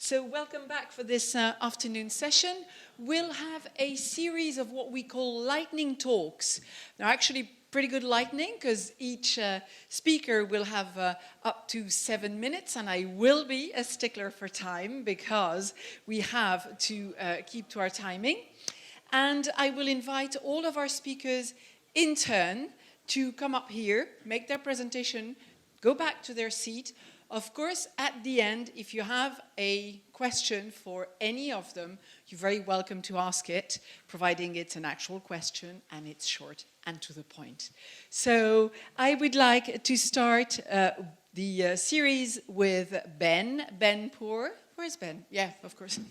So welcome back for this afternoon session. We'll have a series of what we call lightning talks. They're actually pretty good lightning because each speaker will have up to 7 minutes, and I will be a stickler for time because we have to keep to our timing. And I will invite all of our speakers in turn to come up here, make their presentation, go back to their seat. Of course, at the end, if you have a question for any of them, you're very welcome to ask it, providing it's an actual question and it's short and to the point. So I would like to start the series with Ben Poor. Where's Ben? Yeah, of course.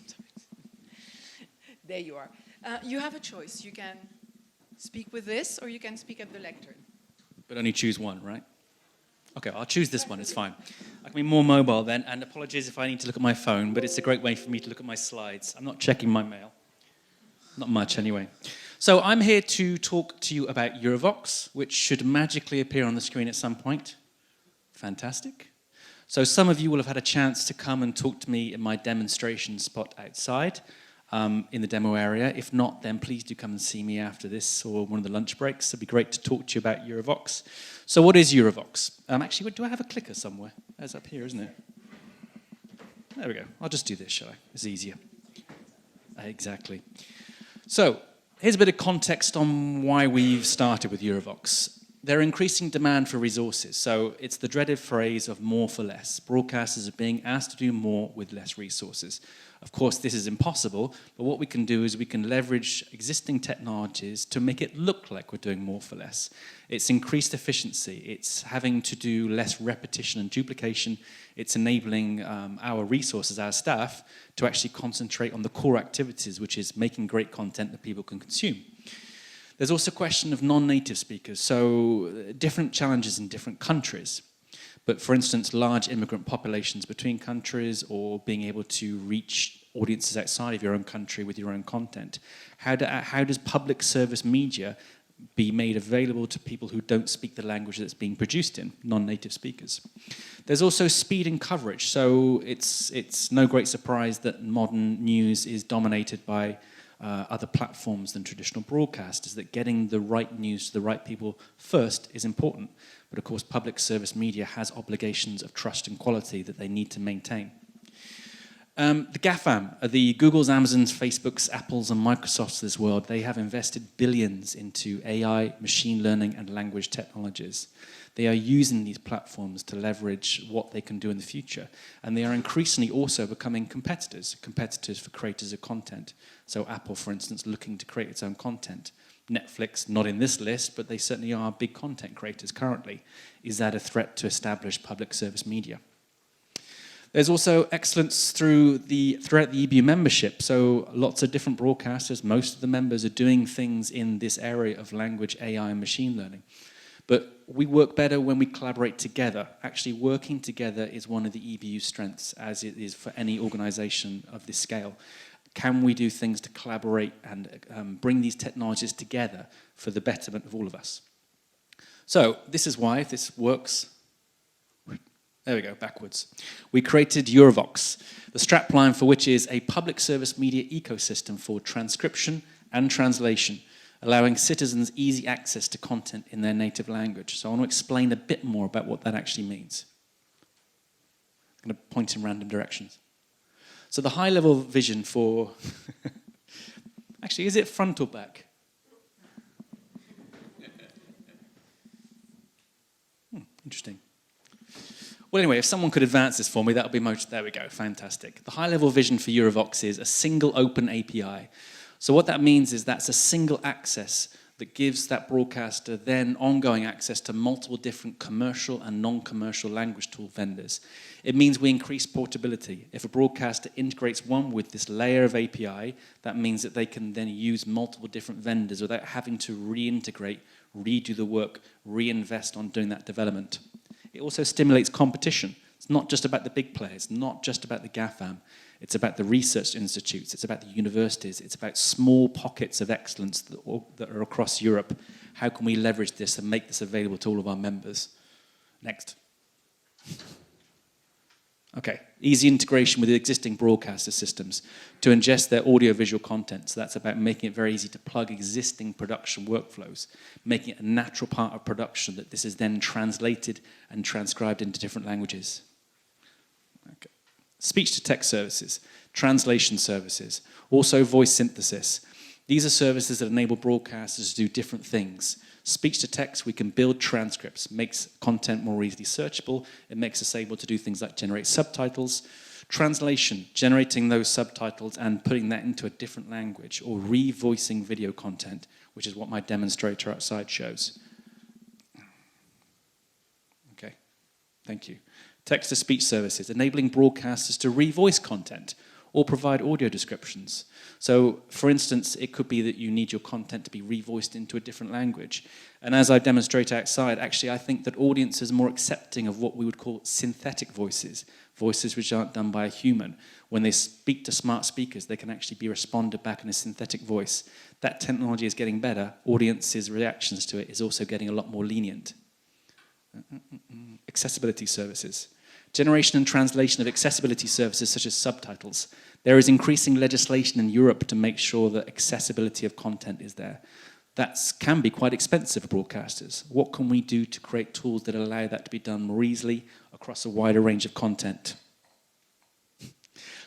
There you are. You have a choice. You can speak with this or you can speak at the lectern. But only choose one, right? Okay, I'll choose this one, it's fine. I can be more mobile then, and apologies if I need to look at my phone, but it's a great way for me to look at my slides. I'm not checking my mail. Not much, anyway. So I'm here to talk to you about EuroVox, which should magically appear on the screen at some point. Fantastic. So some of you will have had a chance to come and talk to me in my demonstration spot outside, in the demo area. If not, then please do come and see me after this or one of the lunch breaks. It'd be great to talk to you about EuroVox. So what is EuroVox? Actually, do I have a clicker somewhere? That's up here, isn't it? There we go. I'll just do this, shall I? It's easier. Exactly. So here's a bit of context on why we've started with EuroVox. There are increasing demand for resources. So it's the dreaded phrase of more for less. Broadcasters are being asked to do more with less resources. Of course, this is impossible, but what we can do is we can leverage existing technologies to make it look like we're doing more for less. It's increased efficiency. It's having to do less repetition and duplication. It's enabling our resources, our staff, to actually concentrate on the core activities, which is making great content that people can consume. There's also a question of non-native speakers, so different challenges in different countries. But for instance, large immigrant populations between countries or being able to reach audiences outside of your own country with your own content. How does public service media be made available to people who don't speak the language that it's being produced in, non-native speakers? There's also speed and coverage. So it's no great surprise that modern news is dominated by other platforms than traditional broadcasters, that getting the right news to the right people first is important. But of course, public service media has obligations of trust and quality that they need to maintain. The GAFAM, the Googles, Amazons, Facebooks, Apples, and Microsofts of this world, they have invested billions into AI, machine learning, and language technologies. They are using these platforms to leverage what they can do in the future. And they are increasingly also becoming competitors for creators of content. So Apple, for instance, looking to create its own content. Netflix, not in this list, but they certainly are big content creators currently. Is that a threat to established public service media? There's also excellence throughout the EBU membership. So lots of different broadcasters, most of the members are doing things in this area of language, AI, and machine learning. But we work better when we collaborate together. Actually, working together is one of the EBU strengths, as it is for any organization of this scale. Can we do things to collaborate and bring these technologies together for the betterment of all of us? So this is why, if this works, there we go, backwards. We created EuroVox, the strapline for which is a public service media ecosystem for transcription and translation, allowing citizens easy access to content in their native language. So I want to explain a bit more about what that actually means. I'm going to point in random directions. So the high-level vision for... Actually, is it front or back? Interesting. Well, anyway, if someone could advance this for me, that would be most... There we go, fantastic. The high-level vision for EuroVox is a single open API. So what that means is that's a single access that gives that broadcaster then ongoing access to multiple different commercial and non-commercial language tool vendors. It means we increase portability. If a broadcaster integrates one with this layer of API, that means that they can then use multiple different vendors without having to reintegrate, redo the work, reinvest on doing that development. It also stimulates competition. It's not just about the big players, not just about the GAFAM. It's about the research institutes, it's about the universities, it's about small pockets of excellence that are across Europe. How can we leverage this and make this available to all of our members? Next. Okay, easy integration with existing broadcaster systems to ingest their audio-visual content. So that's about making it very easy to plug existing production workflows, making it a natural part of production that this is then translated and transcribed into different languages. Okay. Speech-to-text services, translation services, also voice synthesis. These are services that enable broadcasters to do different things. Speech-to-text, we can build transcripts, makes content more easily searchable. It makes us able to do things like generate subtitles. Translation, generating those subtitles and putting that into a different language, or revoicing video content, which is what my demonstrator outside shows. Okay, thank you. Text-to-speech services, enabling broadcasters to revoice content or provide audio descriptions. So, for instance, it could be that you need your content to be revoiced into a different language. And as I demonstrate outside, actually, I think that audiences are more accepting of what we would call synthetic voices, voices which aren't done by a human. When they speak to smart speakers, they can actually be responded back in a synthetic voice. That technology is getting better. Audiences' reactions to it is also getting a lot more lenient. Accessibility services. Generation and translation of accessibility services such as subtitles. There is increasing legislation in Europe to make sure that accessibility of content is there. That can be quite expensive for broadcasters. What can we do to create tools that allow that to be done more easily across a wider range of content?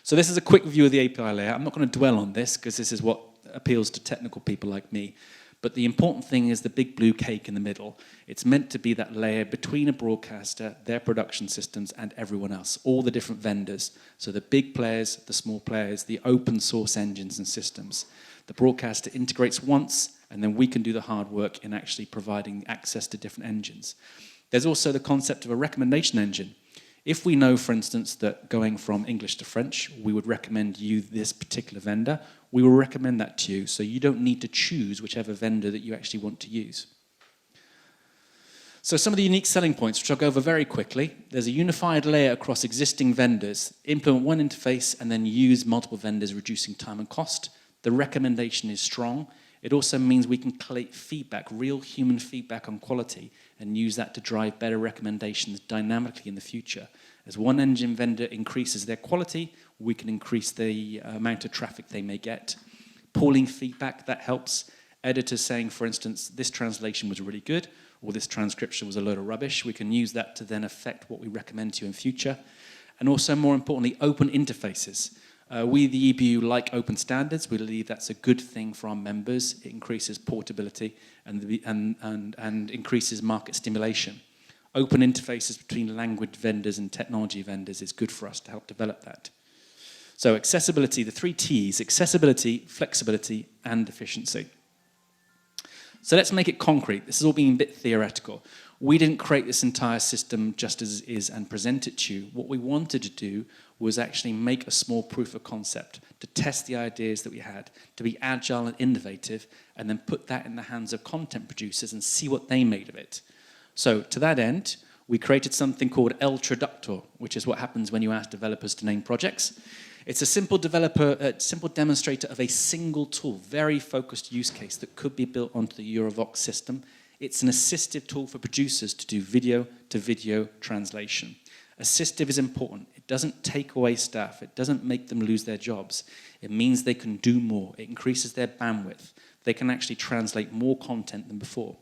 So this is a quick view of the API layer. I'm not going to dwell on this because this is what appeals to technical people like me. But the important thing is the big blue cake in the middle. It's meant to be that layer between a broadcaster, their production systems, and everyone else, all the different vendors. So the big players, the small players, the open source engines and systems. The broadcaster integrates once, and then we can do the hard work in actually providing access to different engines. There's also the concept of a recommendation engine. If we know, for instance, that going from English to French, we would recommend you this particular vendor, we will recommend that to you, so you don't need to choose whichever vendor that you actually want to use. So some of the unique selling points, which I'll go over very quickly. There's a unified layer across existing vendors, implement one interface, and then use multiple vendors, reducing time and cost. The recommendation is strong. It also means we can collate feedback, real human feedback on quality, and use that to drive better recommendations dynamically in the future. As one engine vendor increases their quality, we can increase the amount of traffic they may get. Pooling feedback, that helps. Editors saying, for instance, this translation was really good, or this transcription was a load of rubbish. We can use that to then affect what we recommend to you in future. And also, more importantly, open interfaces. We, the EBU, like open standards. We believe that's a good thing for our members. It increases portability and increases market stimulation. Open interfaces between language vendors and technology vendors is good for us to help develop that. So accessibility, the 3 T's, accessibility, flexibility, and efficiency. So let's make it concrete. This has all been a bit theoretical. We didn't create this entire system just as it is and present it to you. What we wanted to do was actually make a small proof of concept, to test the ideas that we had, to be agile and innovative, and then put that in the hands of content producers and see what they made of it. So to that end, we created something called El Traductor, which is what happens when you ask developers to name projects. It's a simple demonstrator of a single tool, very focused use case that could be built onto the EuroVox system. It's an assistive tool for producers to do video-to-video translation. Assistive is important. It doesn't take away staff. It doesn't make them lose their jobs. It means they can do more. It increases their bandwidth. They can actually translate more content than before.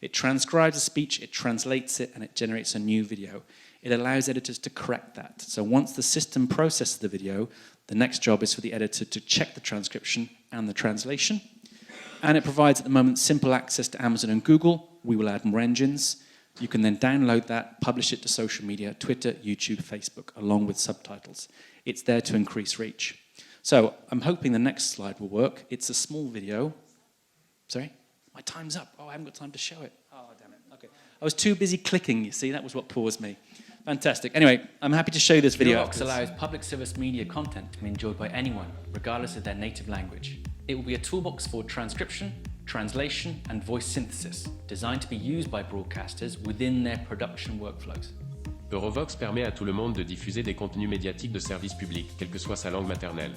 It transcribes a speech, it translates it, and it generates a new video. It allows editors to correct that. So once the system processes the video, the next job is for the editor to check the transcription and the translation. And it provides, at the moment, simple access to Amazon and Google. We will add more engines. You can then download that, publish it to social media, Twitter, YouTube, Facebook, along with subtitles. It's there to increase reach. So I'm hoping the next slide will work. It's a small video. Sorry? My time's up. Oh, I haven't got time to show it. Oh, damn it. Okay. I was too busy clicking, you see. That was what paused me. Fantastic. Anyway, I'm happy to show you this video. EuroVox allows public service media content to be enjoyed by anyone, regardless of their native language. It will be a toolbox for transcription, translation, and voice synthesis, designed to be used by broadcasters within their production workflows. EuroVox permet à tout le monde de diffuser des contenus médiatiques de service public, quelle que soit sa langue maternelle.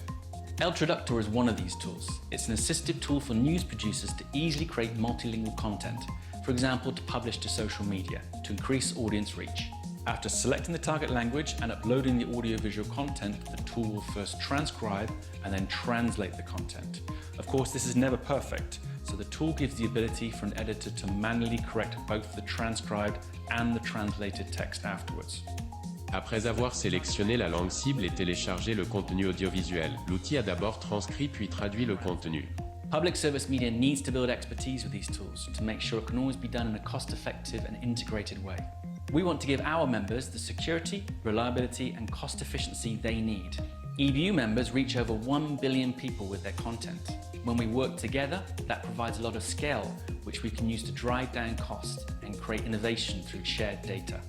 El Traductor is one of these tools. It's an assistive tool for news producers to easily create multilingual content, for example, to publish to social media, to increase audience reach. After selecting the target language and uploading the audiovisual content, the tool will first transcribe and then translate the content. Of course, this is never perfect, so the tool gives the ability for an editor to manually correct both the transcribed and the translated text afterwards. Après avoir sélectionné la langue cible et téléchargé le contenu audiovisuel, l'outil a d'abord transcrit puis traduit le contenu. Public service media needs to build expertise with these tools to make sure it can always be done in a cost-effective and integrated way. We want to give our members the security, reliability and cost efficiency they need. EBU members reach over 1 billion people with their content. When we work together, that provides a lot of scale, which we can use to drive down cost and create innovation through shared data.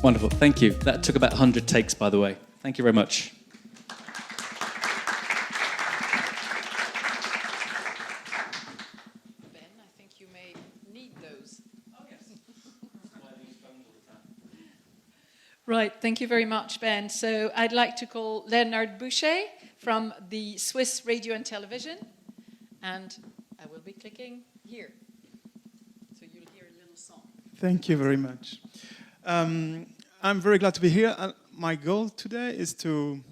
Wonderful, thank you. That took about 100 takes, by the way. Thank you very much. Right, thank you very much, Ben. So I'd like to call Leonard Bouchet from the Swiss Radio and Television, and I will be clicking here. So you'll hear a little song. Thank you very much. I'm very glad to be here. My goal today is to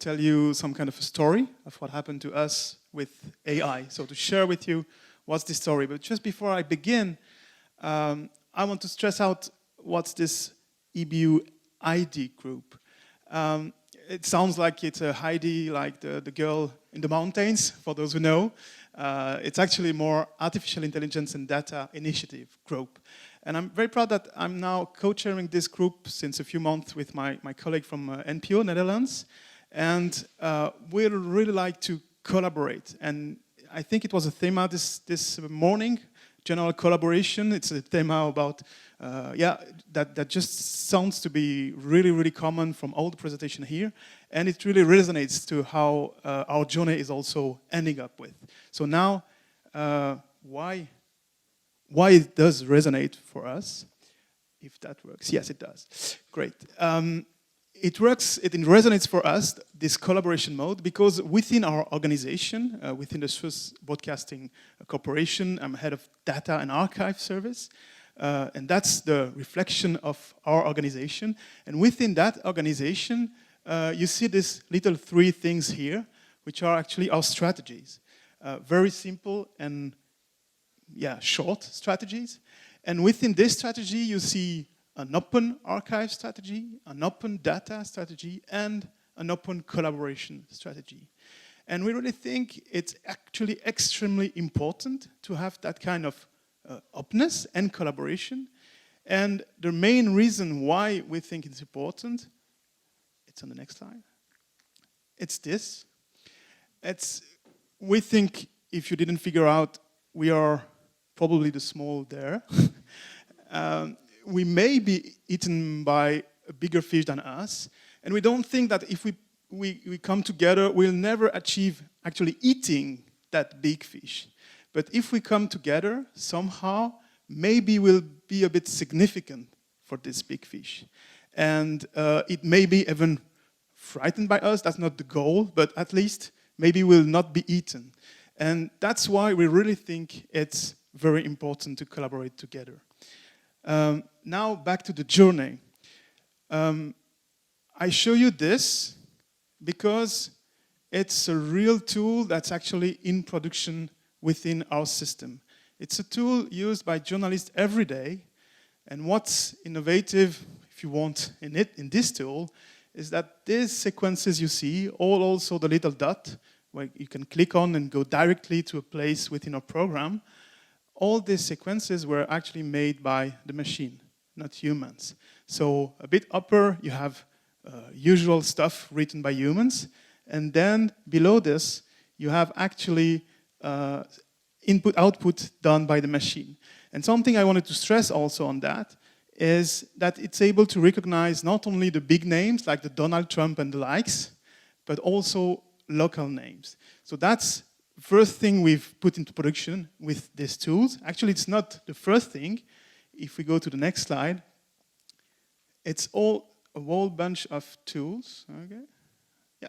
tell you some kind of a story of what happened to us with AI. So to share with you what's the story. But just before I begin, I want to stress out what's this EBU ID group. It sounds like it's a Heidi, like the girl in the mountains, for those who know. It's actually more artificial intelligence and data initiative group. And I'm very proud that I'm now co-chairing this group since a few months with my colleague from NPO, Netherlands. And we'd really like to collaborate. And I think it was a theme this morning, general collaboration. It's a theme about, that just sounds to be really, really common from all the presentation here. And it really resonates to how our journey is also ending up with. So now, why it does resonate for us, if that works. Yes, it does. Great. It resonates for us, this collaboration mode, because within our organization, within the Swiss Broadcasting Corporation, I'm head of data and archive service, and that's the reflection of our organization. And within that organization, you see these little 3 things here, which are actually our strategies. Very simple and short strategies. And within this strategy, you see an open archive strategy, an open data strategy, and an open collaboration strategy. And we really think it's actually extremely important to have that kind of openness and collaboration. And the main reason why we think it's important, it's on the next slide, it's this. We think, if you didn't figure out, we are probably the small there. We may be eaten by a bigger fish than us, and we don't think that if we come together, we'll never achieve actually eating that big fish. But if we come together, somehow, maybe we'll be a bit significant for this big fish. And it may be even frightened by us, that's not the goal, but at least maybe we'll not be eaten. And that's why we really think it's very important to collaborate together. Now back to the journey. I show you this because it's a real tool that's actually in production within our system. It's a tool used by journalists every day, and what's innovative, if you want, in this tool, is that these sequences you see, also the little dot, where you can click on and go directly to a place within our program, all these sequences were actually made by the machine, not humans. So a bit upper, you have usual stuff written by humans, and then below this, you have actually input-output done by the machine. And something I wanted to stress also on that is that it's able to recognize not only the big names, like the Donald Trump and the likes, but also local names. So that's the first thing we've put into production with these tools. Actually, it's not the first thing. If we go to the next slide, it's a whole bunch of tools. Okay. Yeah.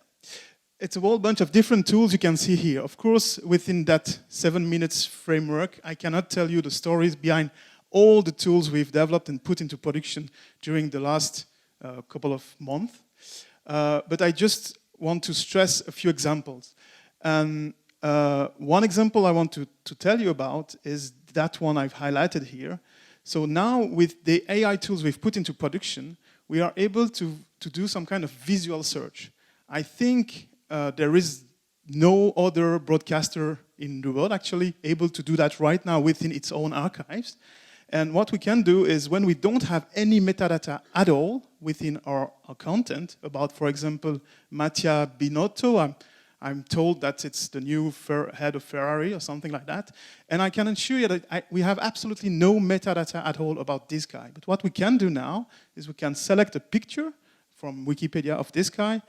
it's a whole bunch of different tools you can see here. Of course, within that 7 minutes framework, I cannot tell you the stories behind all the tools we've developed and put into production during the last couple of months. But I just want to stress a few examples. And one example I want to tell you about is that one I've highlighted here. So now with the AI tools we've put into production, we are able to do some kind of visual search. I think there is no other broadcaster in the world actually able to do that right now within its own archives. And what we can do is when we don't have any metadata at all within our content about, for example, Mattia Binotto, I'm told that it's the new head of Ferrari or something like that. And I can assure you that we have absolutely no metadata at all about this guy. But what we can do now is we can select a picture from Wikipedia of this guy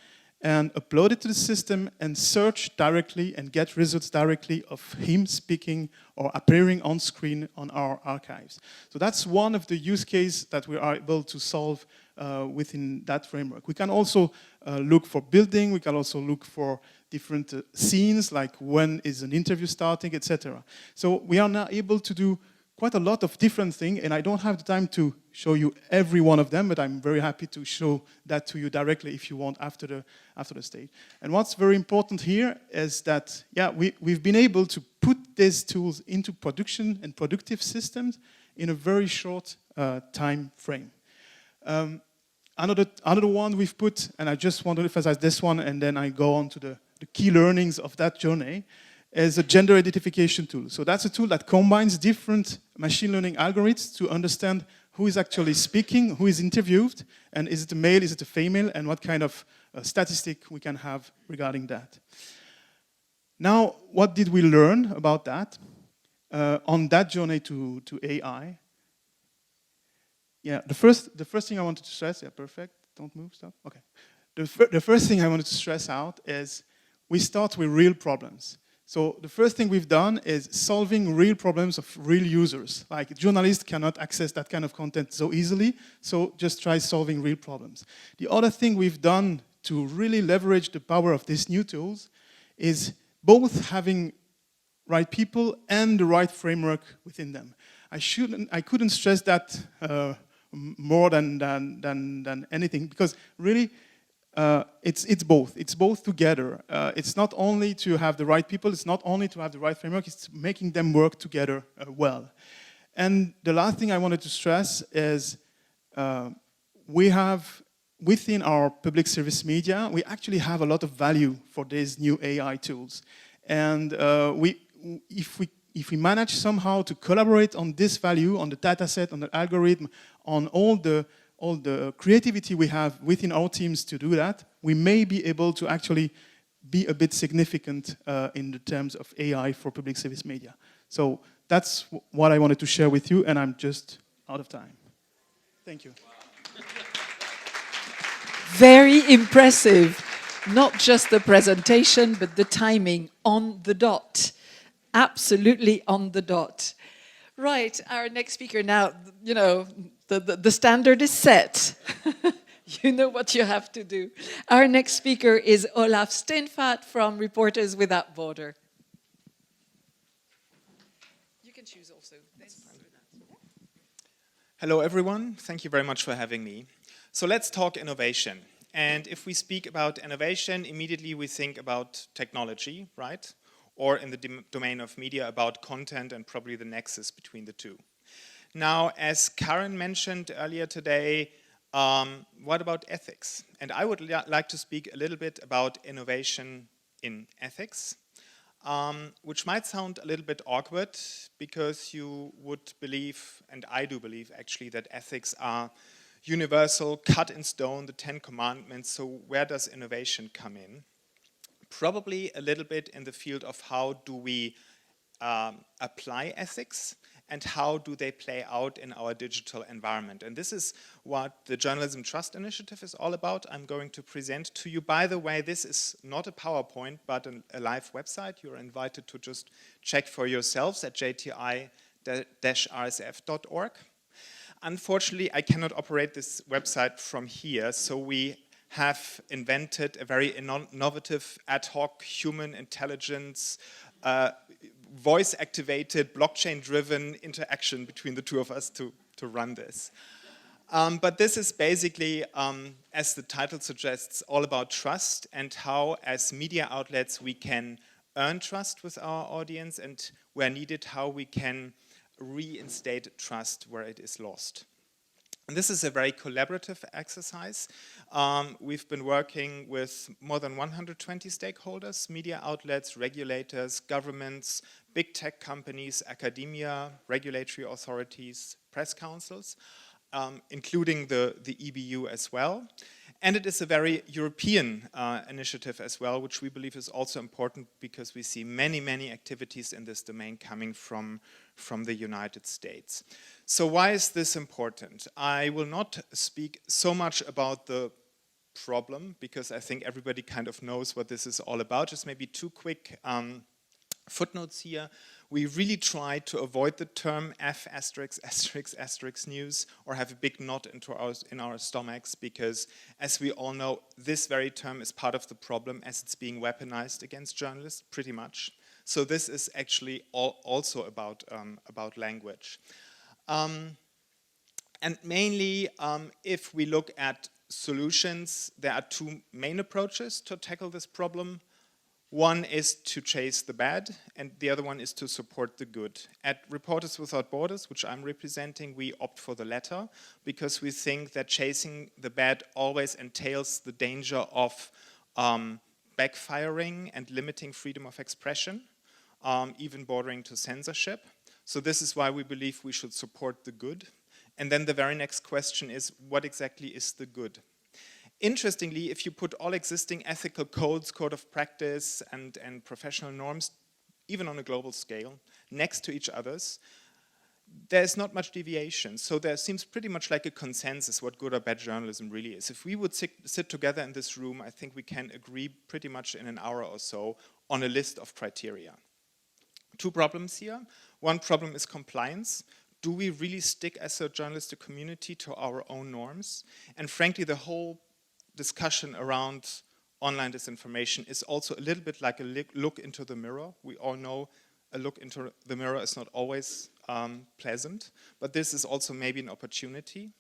and upload it to the system and search directly and get results directly of him speaking or appearing on screen on our archives. So that's one of the use cases that we are able to solve within that framework. We can also look for building, we can also look for different scenes, like when is an interview starting, etc. So we are now able to do quite a lot of different things, and I don't have the time to show you every one of them, but I'm very happy to show that to you directly if you want after the stage. And what's very important here is that, yeah, we've been able to put these tools into production and productive systems in a very short time frame. Another one we've put, and I just want to emphasize this one, and then I go on to the key learnings of that journey, is a gender identification tool. So that's a tool that combines different machine learning algorithms to understand who is actually speaking, who is interviewed, and is it a male, is it a female, and what kind of statistic we can have regarding that. Now, what did we learn about that on that journey to AI? Yeah, the first thing I wanted to stress, yeah, perfect, don't move, stop, okay. The first thing I wanted to stress out is we start with real problems. So the first thing we've done is solving real problems of real users. Like journalists cannot access that kind of content so easily, so just try solving real problems. The other thing we've done to really leverage the power of these new tools is both having right people and the right framework within them. I couldn't stress that more than anything, because really it's both. It's both together. It's not only to have the right people, it's not only to have the right framework, it's making them work together well. And the last thing I wanted to stress is we have, within our public service media, we actually have a lot of value for these new AI tools. And if we manage somehow to collaborate on this value, on the data set, on the algorithm, on all the creativity we have within our teams to do that, we may be able to actually be a bit significant in the terms of AI for public service media. So that's what I wanted to share with you, and I'm just out of time. Thank you. Very impressive. Not just the presentation, but the timing on the dot. Absolutely on the dot. Right, our next speaker now, you know, the standard is set. You know what you have to do. Our next speaker is Olaf Steenfadt from Reporters Without Borders. You can choose also. Hello everyone, thank you very much for having me. So let's talk innovation. And if we speak about innovation, immediately we think about technology, right? Or in the domain of media, about content and probably the nexus between the two. Now, as Karen mentioned earlier today, what about ethics? And I would like to speak a little bit about innovation in ethics, which might sound a little bit awkward because you would believe, and I do believe actually, that ethics are universal, cut in stone, the 10 Commandments. So where does innovation come in? Probably a little bit in the field of how do we apply ethics and how do they play out in our digital environment. And this is what the Journalism Trust Initiative is all about. I'm going to present to you. By the way, this is not a PowerPoint, but a live website. You're invited to just check for yourselves at jti-rsf.org. Unfortunately, I cannot operate this website from here, so we have invented a very innovative ad hoc human intelligence, voice-activated, blockchain-driven interaction between the two of us to run this. But this is basically, as the title suggests, all about trust and how, as media outlets, we can earn trust with our audience, and where needed, how we can reinstate trust where it is lost. And this is a very collaborative exercise. We've been working with more than 120 stakeholders, media outlets, regulators, governments, big tech companies, academia, regulatory authorities, press councils, including the EBU as well. And it is a very European initiative as well, which we believe is also important because we see many, many activities in this domain coming from the United States. So why is this important? I will not speak so much about the problem because I think everybody kind of knows what this is all about. Just maybe two quick footnotes here. We really try to avoid the term F*** news or have a big knot in our stomachs because, as we all know, this very term is part of the problem as it's being weaponized against journalists, pretty much. So this is actually also about language. And mainly, if we look at solutions, there are two main approaches to tackle this problem. One is to chase the bad, and the other one is to support the good. At Reporters Without Borders, which I'm representing, we opt for the latter because we think that chasing the bad always entails the danger of backfiring and limiting freedom of expression, even bordering to censorship. So this is why we believe we should support the good. And then the very next question is, what exactly is the good? Interestingly, if you put all existing ethical codes, code of practice, and professional norms, even on a global scale, next to each other's, there's not much deviation. So there seems pretty much like a consensus what good or bad journalism really is. If we would sit together in this room, I think we can agree pretty much in an hour or so on a list of criteria. Two problems here. One problem is compliance. Do we really stick as a journalistic community to our own norms? And frankly, the whole discussion around online disinformation is also a little bit like a look into the mirror. We all know a look into the mirror is not always pleasant, but this is also maybe an opportunity.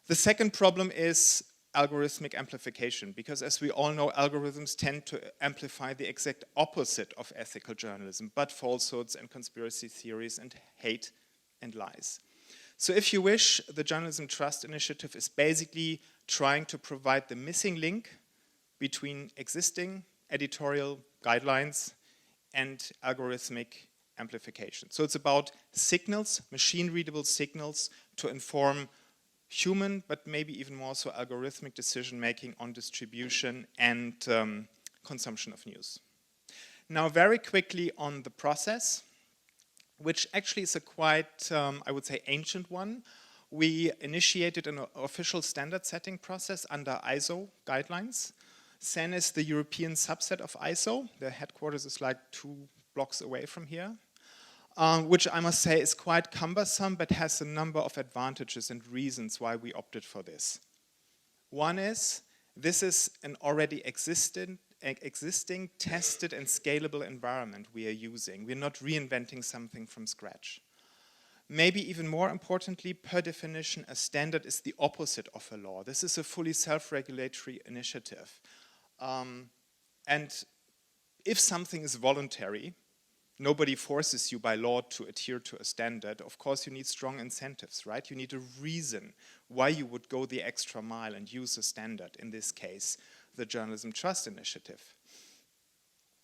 The second problem is algorithmic amplification, because as we all know, algorithms tend to amplify the exact opposite of ethical journalism, but falsehoods and conspiracy theories and hate and lies. So if you wish, the Journalism Trust Initiative is basically trying to provide the missing link between existing editorial guidelines and algorithmic amplification. So it's about signals, machine-readable signals to inform human, but maybe even more so algorithmic decision-making on distribution and consumption of news. Now, very quickly on the process, which actually is a quite, I would say, ancient one. We initiated an official standard setting process under ISO guidelines. CEN is the European subset of ISO. Their headquarters is like 2 blocks away from here, which I must say is quite cumbersome, but has a number of advantages and reasons why we opted for this. One is, this is an already existing, tested and scalable environment we are using. We're not reinventing something from scratch. Maybe even more importantly, per definition, a standard is the opposite of a law. This is a fully self-regulatory initiative. And if something is voluntary, nobody forces you by law to adhere to a standard. Of course, you need strong incentives, right? You need a reason why you would go the extra mile and use a standard, in this case, the Journalism Trust Initiative.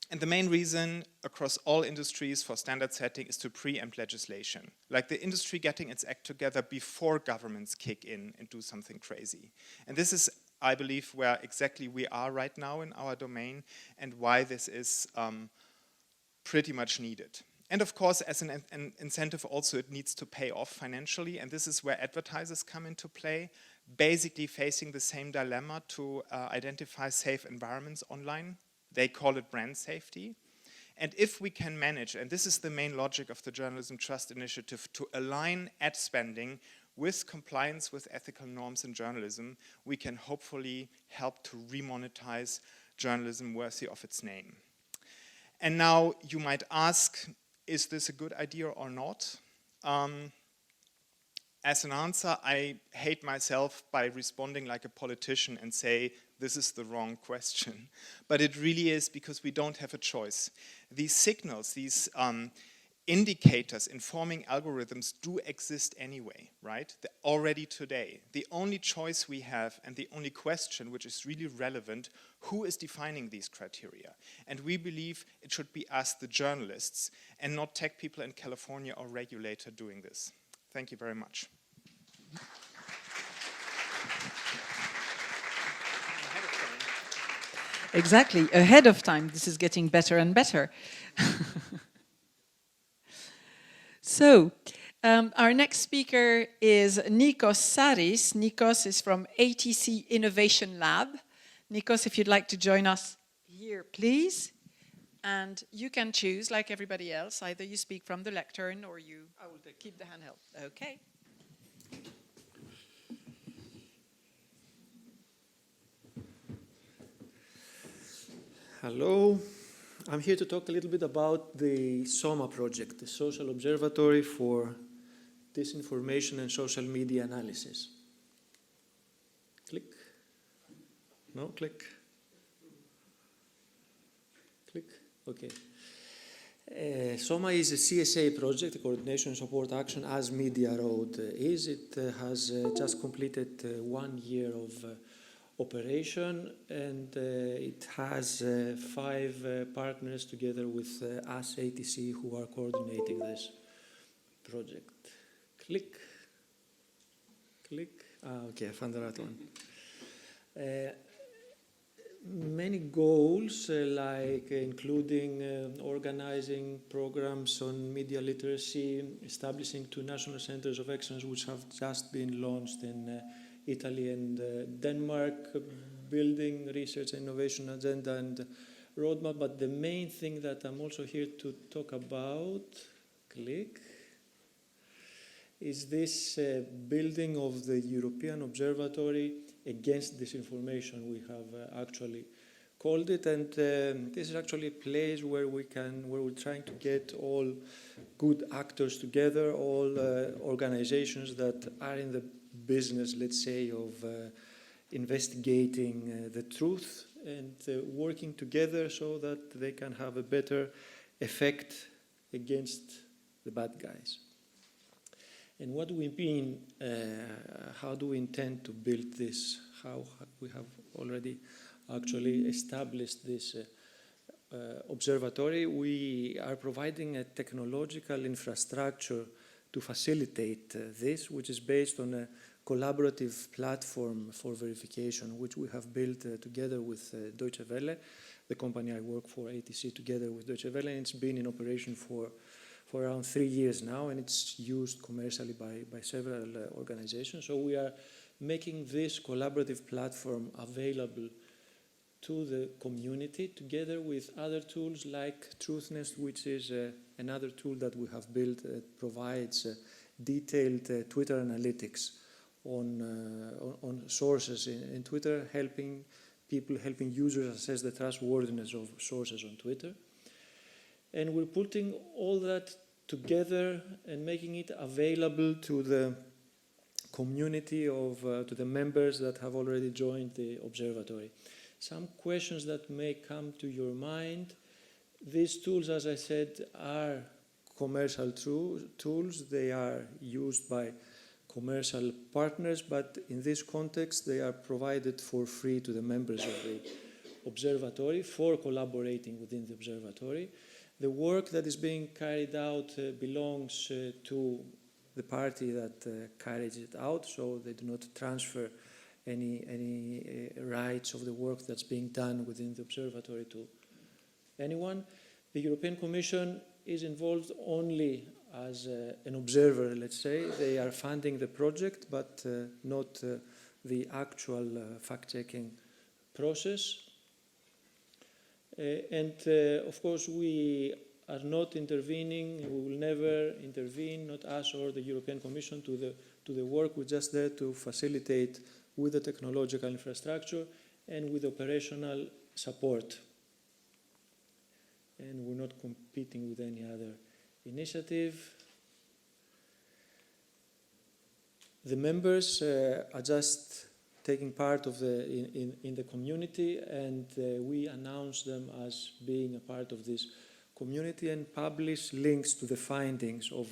And the main reason across all industries for standard setting is to preempt legislation. Like the industry getting its act together before governments kick in and do something crazy. And this is, I believe, where exactly we are right now in our domain and why this is pretty much needed. And of course, as an incentive also, it needs to pay off financially. And this is where advertisers come into play, basically facing the same dilemma to identify safe environments online. They call it brand safety. And if we can manage, and this is the main logic of the Journalism Trust Initiative, to align ad spending with compliance with ethical norms in journalism, we can hopefully help to remonetize journalism worthy of its name. And now you might ask, is this a good idea or not? As an answer, I hate myself by responding like a politician and say, this is the wrong question. But it really is, because we don't have a choice. These signals, these indicators informing algorithms do exist anyway, right? Already today. The only choice we have, and the only question which is really relevant, who is defining these criteria? And we believe it should be us, the journalists, and not tech people in California or regulator doing this. Thank you very much. Exactly, ahead of time. This is getting better and better. So, our next speaker is Nikos Sarris. Nikos is from ATC Innovation Lab. Nikos, if you'd like to join us here, please. And you can choose, like everybody else, either you speak from the lectern or you keep the handheld. Okay. Hello, I'm here to talk a little bit about the SOMA project, the Social Observatory for Disinformation and Social Media Analysis. Click. No, click. Click. Okay. SOMA is a CSA project, a coordination and support action, as MediaRoad is. It has just completed 1 year of operation, and it has 5 partners together with us, ATC, who are coordinating this project. Click. Click. Okay, I found the right one. Many goals, like including organizing programs on media literacy, establishing 2 national centers of excellence which have just been launched in Italy and Denmark, building research and innovation agenda and roadmap. But the main thing that I'm also here to talk about, click, is this building of the European Observatory against disinformation, we have actually called it. And this is actually a place where we're trying to get all good actors together, all organizations that are in the business, let's say, of investigating the truth and working together so that they can have a better effect against the bad guys. And what do we mean, how do we intend to build this? How we have already actually established this observatory. We are providing a technological infrastructure to facilitate this, which is based on a collaborative platform for verification, which we have built together with Deutsche Welle, the company I work for, ATC, together with Deutsche Welle, and it's been in operation for around 3 years now, and it's used commercially by several organizations. So we are making this collaborative platform available to the community, together with other tools like Truthnest, which is another tool that we have built that provides detailed Twitter analytics on sources in Twitter, helping users assess the trustworthiness of sources on Twitter. And we're putting all that together and making it available to the community to the members that have already joined the observatory. Some questions that may come to your mind. These tools, as I said, are commercial tools. They are used by commercial partners, but in this context, they are provided for free to the members of the observatory for collaborating within the observatory. The work that is being carried out belongs to the party that carries it out, so they do not transfer any rights of the work that's being done within the observatory to anyone. The European Commission is involved only as an observer, let's say. They are funding the project, but not the actual fact-checking process. Of course, we are not intervening. We will never intervene, not us or the European Commission, to to the work. We're just there to facilitate with the technological infrastructure and with operational support. And we're not competing with any other initiative. The members are just taking part of in the community, and we announce them as being a part of this community and publish links to the findings of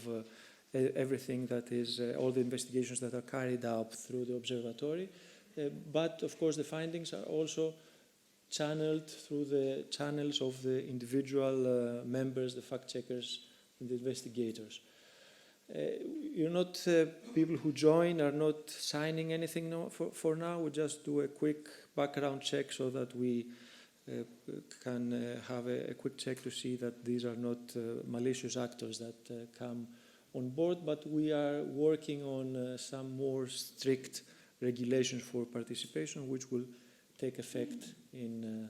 everything that is, all the investigations that are carried out through the observatory. But of course the findings are also channeled through the channels of the individual members, the fact checkers and the investigators. You're not, people who join are not signing anything for now. We just do a quick background check so that we can have a quick check to see that these are not malicious actors that come on board, but we are working on some more strict regulations for participation, which will take effect in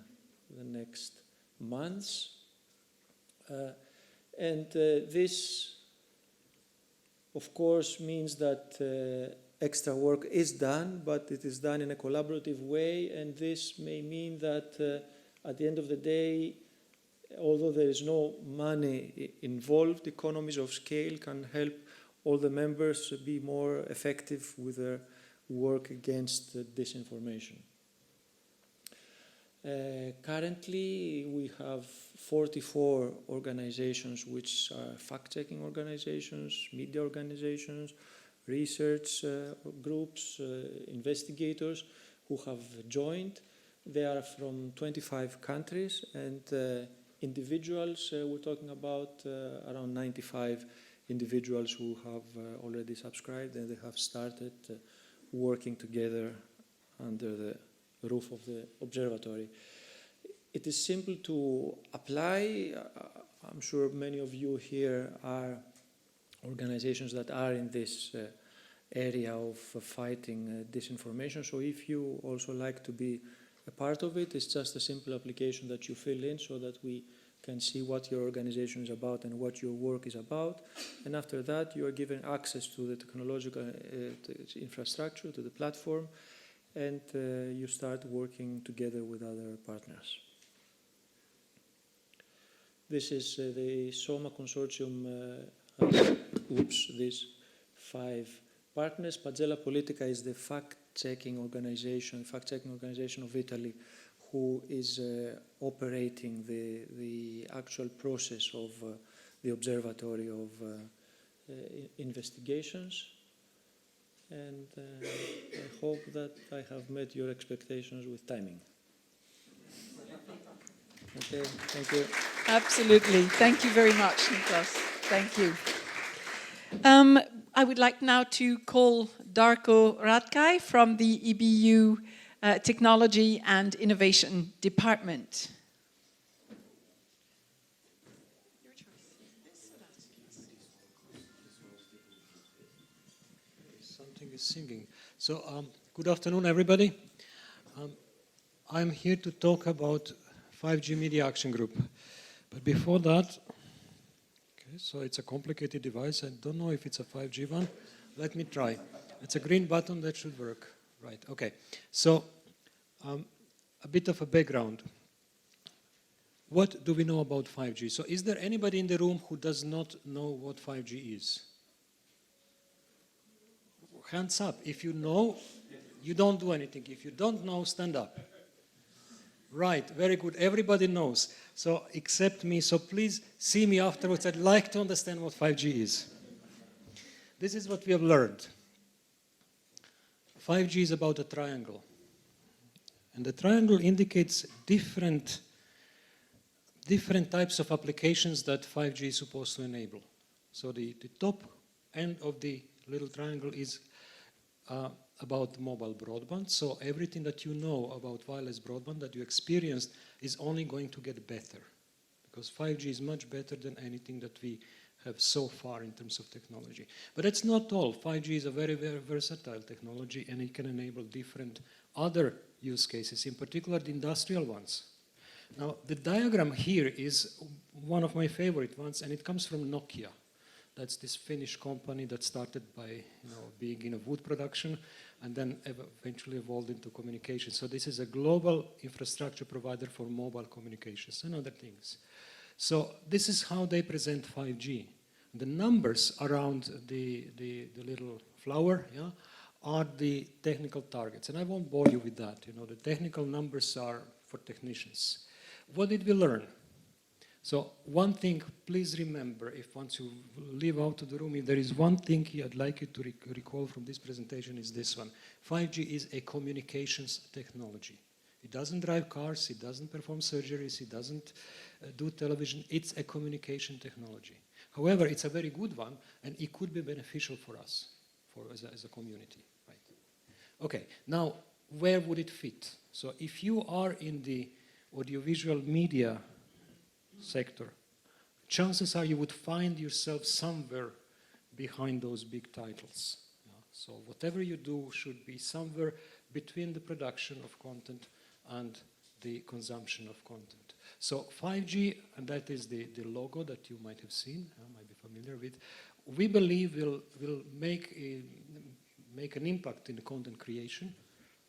the next months. And this, of course, means that extra work is done, but it is done in a collaborative way, and this may mean that at the end of the day, although there is no money involved, economies of scale can help all the members be more effective with their work against disinformation. Currently, we have 44 organizations which are fact-checking organizations, media organizations, research groups, investigators who have joined. They are from 25 countries, and individuals, we're talking about around 95 individuals who have already subscribed, and they have started working together under the roof of the observatory. It is simple to apply. I'm sure many of you here are organizations that are in this area of fighting disinformation. So if you also like to be a part of it, it's just a simple application that you fill in so that we can see what your organization is about and what your work is about. And after that, you are given access to the technological infrastructure, to the platform, and you start working together with other partners. This is the SOMA consortium, these 5 partners. Pagella Politica is the fact-checking organization of Italy, who is operating the actual process of the observatory of investigations. And I hope that I have met your expectations with timing. Okay, thank you. Absolutely. Thank you very much, Nikos. Thank you. I would like now to call Darko Ratkaj from the EBU Technology and Innovation Department. Your choice. This or that? Something is singing. So, good afternoon, everybody. I'm here to talk about 5G Media Action Group. But before that, okay, so it's a complicated device. I don't know if it's a 5G one. Let me try. It's a green button that should work. Right, okay. So, a bit of a background. What do we know about 5G? So, is there anybody in the room who does not know what 5G is? Hands up. If you know, you don't do anything. If you don't know, stand up. Right, very good. Everybody knows. So, except me. So, please see me afterwards. I'd like to understand what 5G is. This is what we have learned. 5G is about a triangle. And the triangle indicates different types of applications that 5G is supposed to enable. So, the top end of the little triangle is about mobile broadband. So everything that you know about wireless broadband that you experienced is only going to get better, because 5G is much better than anything that we have so far in terms of technology. But that's not all. 5G is a very, very versatile technology, and it can enable different other use cases, in particular the industrial ones. Now, the diagram here is one of my favorite ones, and it comes from Nokia. That's this Finnish company that started by being in a wood production and then eventually evolved into communication. So this is a global infrastructure provider for mobile communications and other things. So this is how they present 5G. The numbers around the little flower, yeah, are the technical targets. And I won't bore you with that. The technical numbers are for technicians. What did we learn? So one thing, please remember, if once you leave out of the room, if there is one thing I'd like you to recall from this presentation is this one. 5G is a communications technology. It doesn't drive cars, it doesn't perform surgeries, it doesn't do television. It's a communication technology. However, it's a very good one, and it could be beneficial for us, as a community. Right? Okay, now, where would it fit? So if you are in the audiovisual media sector, chances are you would find yourself somewhere behind those big titles. Yeah? So whatever you do should be somewhere between the production of content and the consumption of content. So 5G, and that is the logo that you might have seen, might be familiar with, we believe will make an impact in the content creation,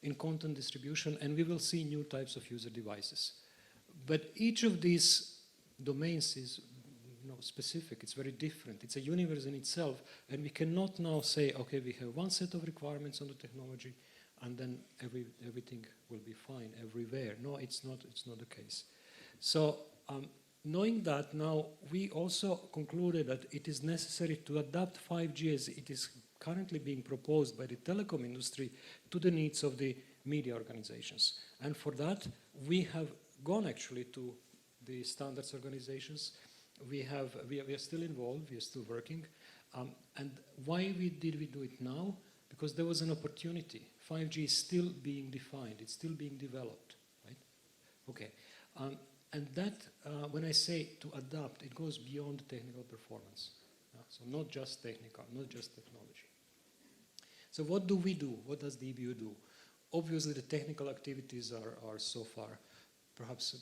in content distribution, and we will see new types of user devices. But each of these domains is specific, it's very different, it's a universe in itself, and we cannot now say, okay, we have one set of requirements on the technology, and then everything will be fine everywhere. No, it's not the case. So knowing that, now we also concluded that it is necessary to adapt 5G as it is currently being proposed by the telecom industry to the needs of the media organizations. And for that, we have gone actually to the standards organizations. We are still involved, we are still working. And why did we do it now? Because there was an opportunity. 5G is still being defined, it's still being developed, right? Okay, and that, when I say to adapt, it goes beyond technical performance. So not just technical, not just technology. So what do we do? What does the EBU do? Obviously the technical activities are so far perhaps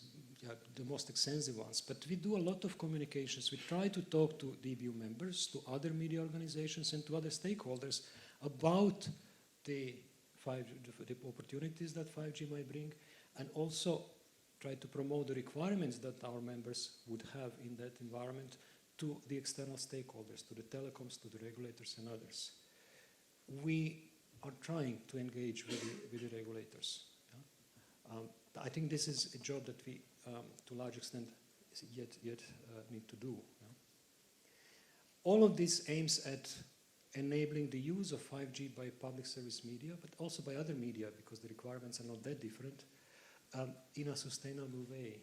the most extensive ones, but we do a lot of communications. We try to talk to the EBU members, to other media organizations, and to other stakeholders about the opportunities that 5G might bring, and also try to promote the requirements that our members would have in that environment to the external stakeholders, to the telecoms, to the regulators and others. We are trying to engage with the regulators. Yeah? I think this is a job that we, to a large extent, yet need to do. Yeah? All of this aims at enabling the use of 5G by public service media, but also by other media, because the requirements are not that different, in a sustainable way,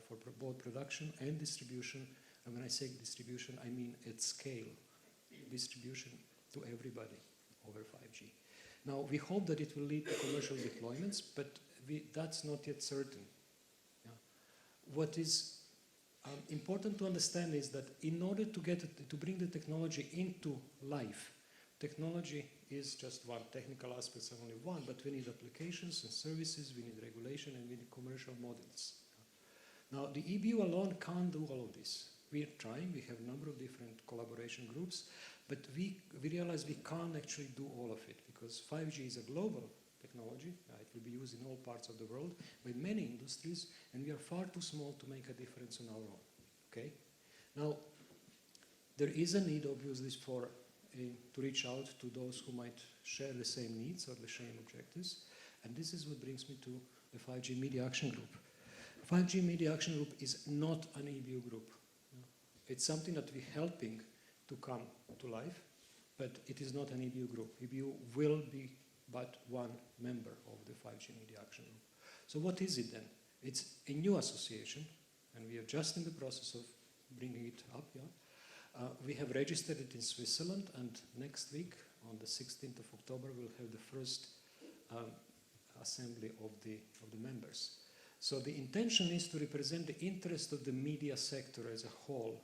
for both production and distribution. And when I say distribution, I mean at scale, distribution to everybody over 5G. Now, we hope that it will lead to commercial deployments, but that's not yet certain. Yeah. What is important to understand is that in order to bring the technology into life, technology is just one, technical aspects are only one, but we need applications and services, we need regulation, and we need commercial models. Now, the EBU alone can't do all of this. We're trying, we have a number of different collaboration groups, but we realize we can't actually do all of it, because 5G is a global technology. It will be used in all parts of the world by many industries, and we are far too small to make a difference on our own. Okay? Now, there is a need, obviously, to reach out to those who might share the same needs or the same objectives, and this is what brings me to the 5G Media Action Group. 5G Media Action Group is not an EBU group. It's something that we're helping to come to life, but it is not an EBU group. EBU will be but one member of the 5G Media Action Group. So what is it then? It's a new association, and we are just in the process of bringing it up. Yeah? We have registered it in Switzerland, and next week, on the 16th of October, we'll have the first assembly of the members. So the intention is to represent the interest of the media sector as a whole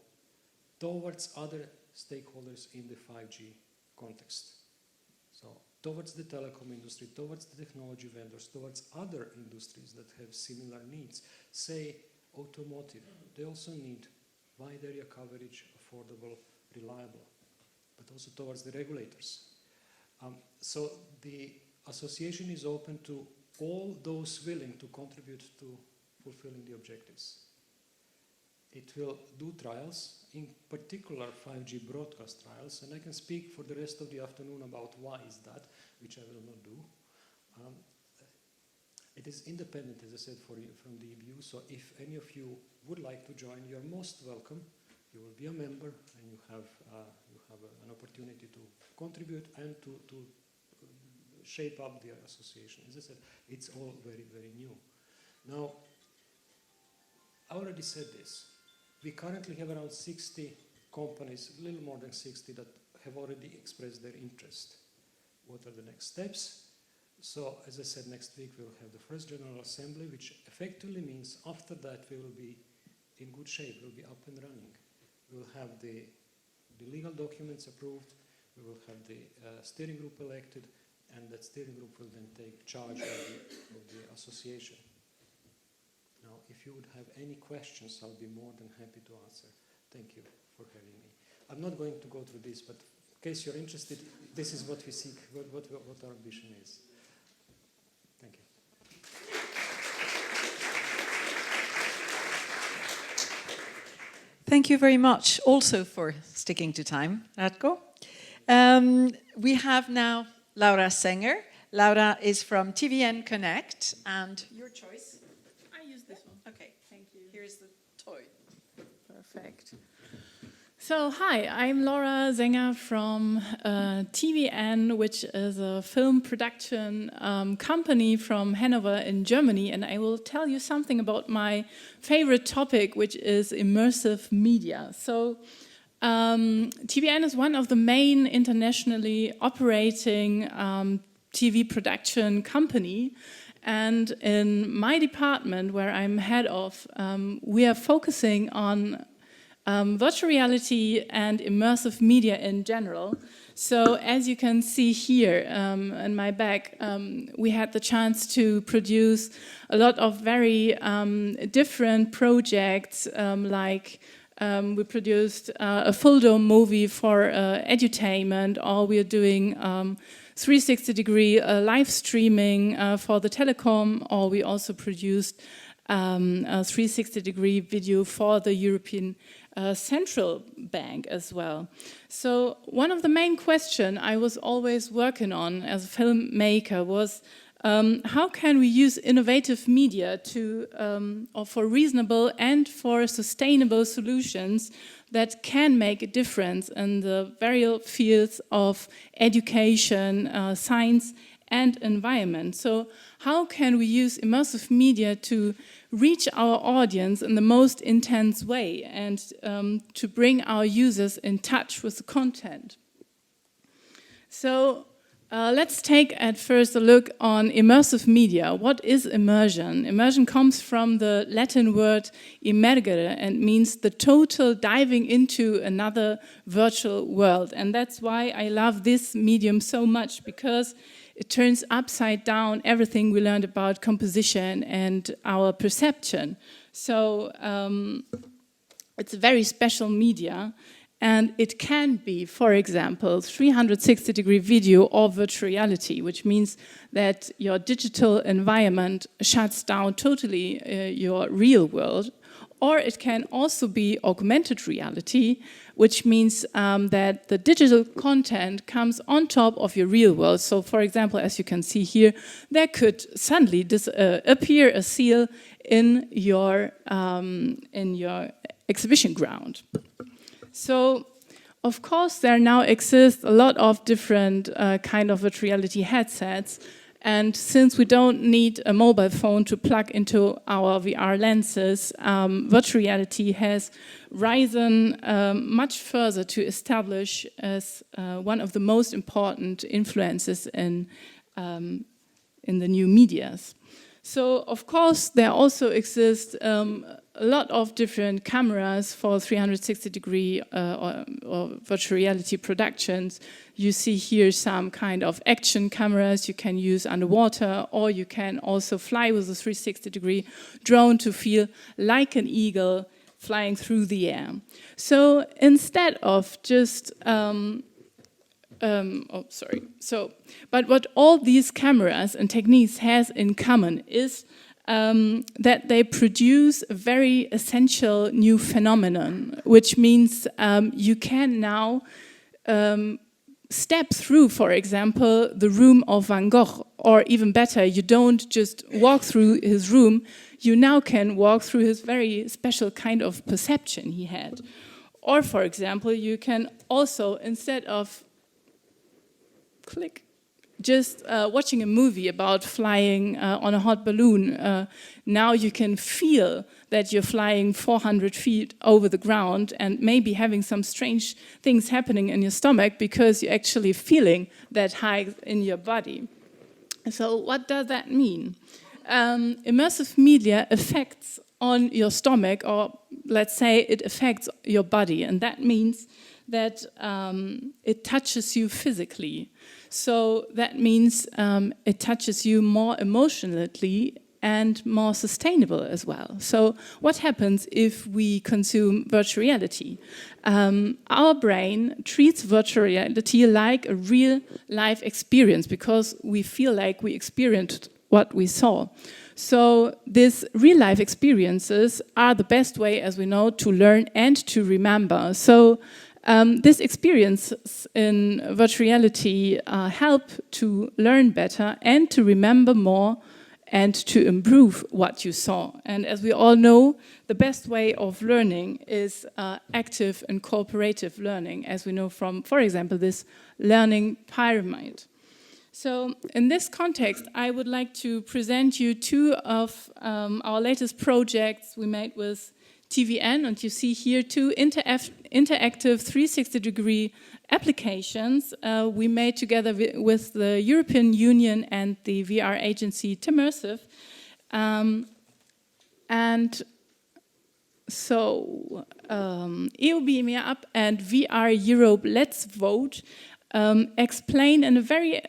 towards other stakeholders in the 5G context. So towards the telecom industry, towards the technology vendors, towards other industries that have similar needs. Say automotive, they also need wide area coverage of affordable, reliable, but also towards the regulators. So the association is open to all those willing to contribute to fulfilling the objectives. It will do trials, in particular 5G broadcast trials, and I can speak for the rest of the afternoon about why is that, which I will not do. It is independent, as I said, from the EBU, so if any of you would like to join, you're most welcome. You will be a member, and you have an opportunity to contribute and to shape up the association. As I said, it's all very, very new. Now, I already said this. We currently have around 60 companies, a little more than 60, that have already expressed their interest. What are the next steps? So, as I said, next week we will have the first General Assembly, which effectively means after that we will be in good shape, we'll be up and running. We will have the legal documents approved, we will have the steering group elected, and that steering group will then take charge of the association. Now, if you would have any questions, I'll be more than happy to answer. Thank you for having me. I'm not going to go through this, but in case you're interested, this is what we seek, what our ambition is. Thank you. Thank you very much also for sticking to time, Ratko. We have now Laura Saenger. Laura is from TVN Connect, and your choice. I use this one. Okay, Thank you. here's the toy. Perfect. So, hi, I'm Laura Saenger from TVN, which is a film production company from Hanover in Germany, and I will tell you something about my favorite topic, which is immersive media. So, TVN is one of the main internationally operating TV production company, and in my department, where I'm head of, we are focusing on virtual reality and immersive media in general. So as you can see here in my back, we had the chance to produce a lot of very different projects, like we produced a full dome movie for edutainment, or we are doing 360-degree live streaming for the telecom, or we also produced a 360-degree video for the European Central Bank as well. So one of the main questions I was always working on as a filmmaker was how can we use innovative media to, or for reasonable and for sustainable solutions that can make a difference in the various fields of education, science, and environment. So how can we use immersive media to reach our audience in the most intense way and to bring our users in touch with the content? So let's take at first a look on immersive media. What is immersion? Immersion comes from the Latin word immergere and means the total diving into another virtual world. And that's why I love this medium so much, because it turns upside down everything we learned about composition and our perception. So it's a very special media, and it can be, for example, 360-degree video or virtual reality, which means that your digital environment shuts down totally your real world. Or it can also be augmented reality, which means that the digital content comes on top of your real world. So, for example, as you can see here, there could suddenly appear a seal in your exhibition ground. So, of course, there now exist a lot of different kind of virtual reality headsets. And since we don't need a mobile phone to plug into our VR lenses, virtual reality has risen much further to establish as one of the most important influences in the new medias. So, of course, there also exist a lot of different cameras for 360-degree or virtual reality productions. You see here some kind of action cameras you can use underwater, or you can also fly with a 360-degree drone to feel like an eagle flying through the air. So instead of just but what all these cameras and techniques has in common is that they produce a very essential new phenomenon, which means you can now step through, for example, the room of Van Gogh, or even better, you don't just walk through his room, you now can walk through his very special kind of perception he had. Or, for example, you can also, instead of just watching a movie about flying on a hot balloon, now you can feel that you're flying 400 feet over the ground and maybe having some strange things happening in your stomach because you're actually feeling that high in your body. So what does that mean? Immersive media affects on your stomach, or let's say it affects your body, and that means that it touches you physically. So that means it touches you more emotionally and more sustainable as well. So what happens if we consume virtual reality? Our brain treats virtual reality like a real life experience because we feel like we experienced what we saw. So these real life experiences are the best way, as we know, to learn and to remember. So these experiences in virtual reality help to learn better and to remember more and to improve what you saw. And as we all know, the best way of learning is active and cooperative learning, as we know from, for example, this learning pyramid. So in this context, I would like to present you two of our latest projects we made with TVN, and you see here two interactive 360-degree applications we made together with the European Union and the VR agency Immersive. And so EU BME Up and VR Europe Let's Vote explain in a very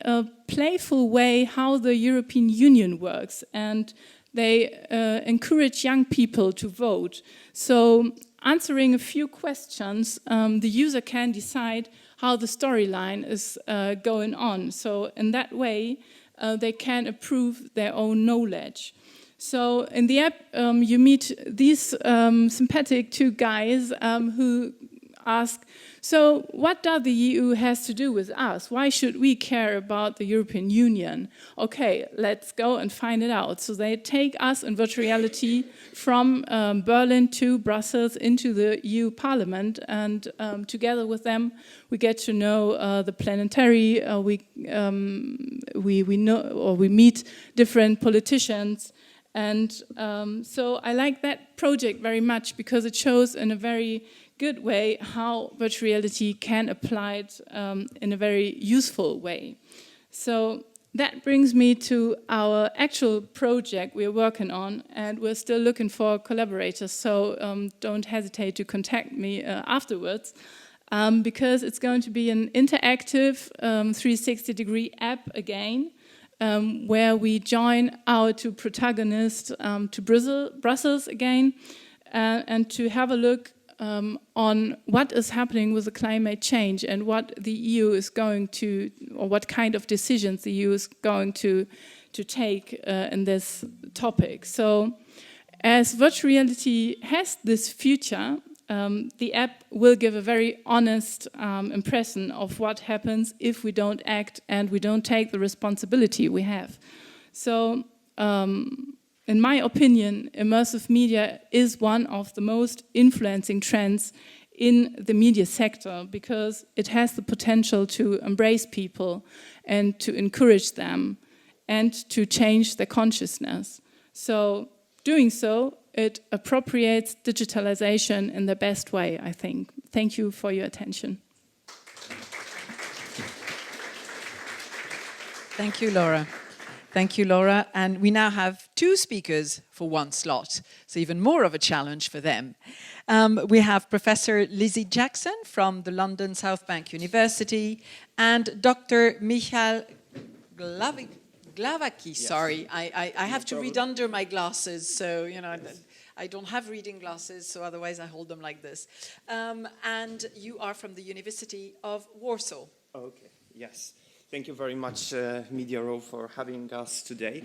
playful way how the European Union works, and they encourage young people to vote. So answering a few questions, the user can decide how the storyline is going on. So in that way, they can improve their own knowledge. So in the app, you meet these sympathetic two guys who ask, so what does the EU has to do with us? Why should we care about the European Union? Okay, let's go and find it out. So they take us in virtual reality from Berlin to Brussels into the EU Parliament, and together with them we get to know the plenary. We know, or we meet different politicians. And so I like that project very much because it shows in a very good way how virtual reality can apply it in a very useful way. So that brings me to our actual project we're working on, and we're still looking for collaborators, so don't hesitate to contact me afterwards, because it's going to be an interactive 360-degree app again, where we join our two protagonists to Brussels again, and to have a look on what is happening with the climate change and what the EU is going to, or what kind of decisions the EU is going to take in this topic. So as virtual reality has this future, the app will give a very honest impression of what happens if we don't act and we don't take the responsibility we have. So in my opinion, immersive media is one of the most influencing trends in the media sector because it has the potential to embrace people and to encourage them and to change their consciousness. So doing so, it appropriates digitalization in the best way, I think. Thank you for your attention. Thank you, Laura. Thank you, Laura. And we now have two speakers for one slot, so even more of a challenge for them. We have Professor Lizzie Jackson from the London South Bank University and Dr. Michal Glowacki. Sorry, I have to read under my glasses, so you know I don't have reading glasses, so otherwise I hold them like this. And you are from the University of Warsaw. Okay, yes. Thank you very much, MediaRoad, for having us today.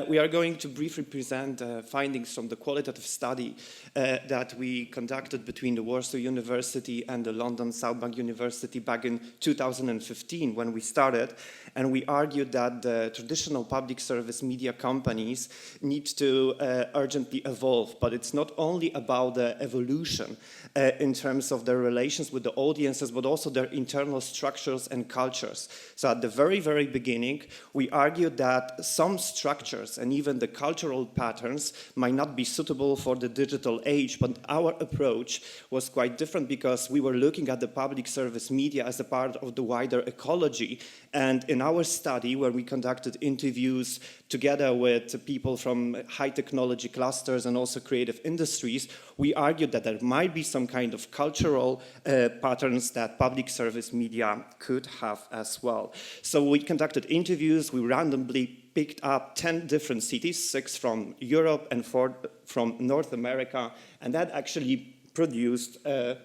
We are going to briefly present findings from the qualitative study that we conducted between the Warsaw University and the London South Bank University back in 2015 when we started. And we argued that the traditional public service media companies need to urgently evolve. But it's not only about the evolution in terms of their relations with the audiences, but also their internal structures and cultures. So at the very, very beginning, we argued that some structures and even the cultural patterns might not be suitable for the digital age, but our approach was quite different because we were looking at the public service media as a part of the wider ecology. And in our study, where we conducted interviews together with people from high technology clusters and also creative industries, we argued that there might be some kind of cultural patterns that public service media could have as well. So we conducted interviews, we randomly picked up 10 different cities, 6 from Europe and 4 from North America, and that actually produced the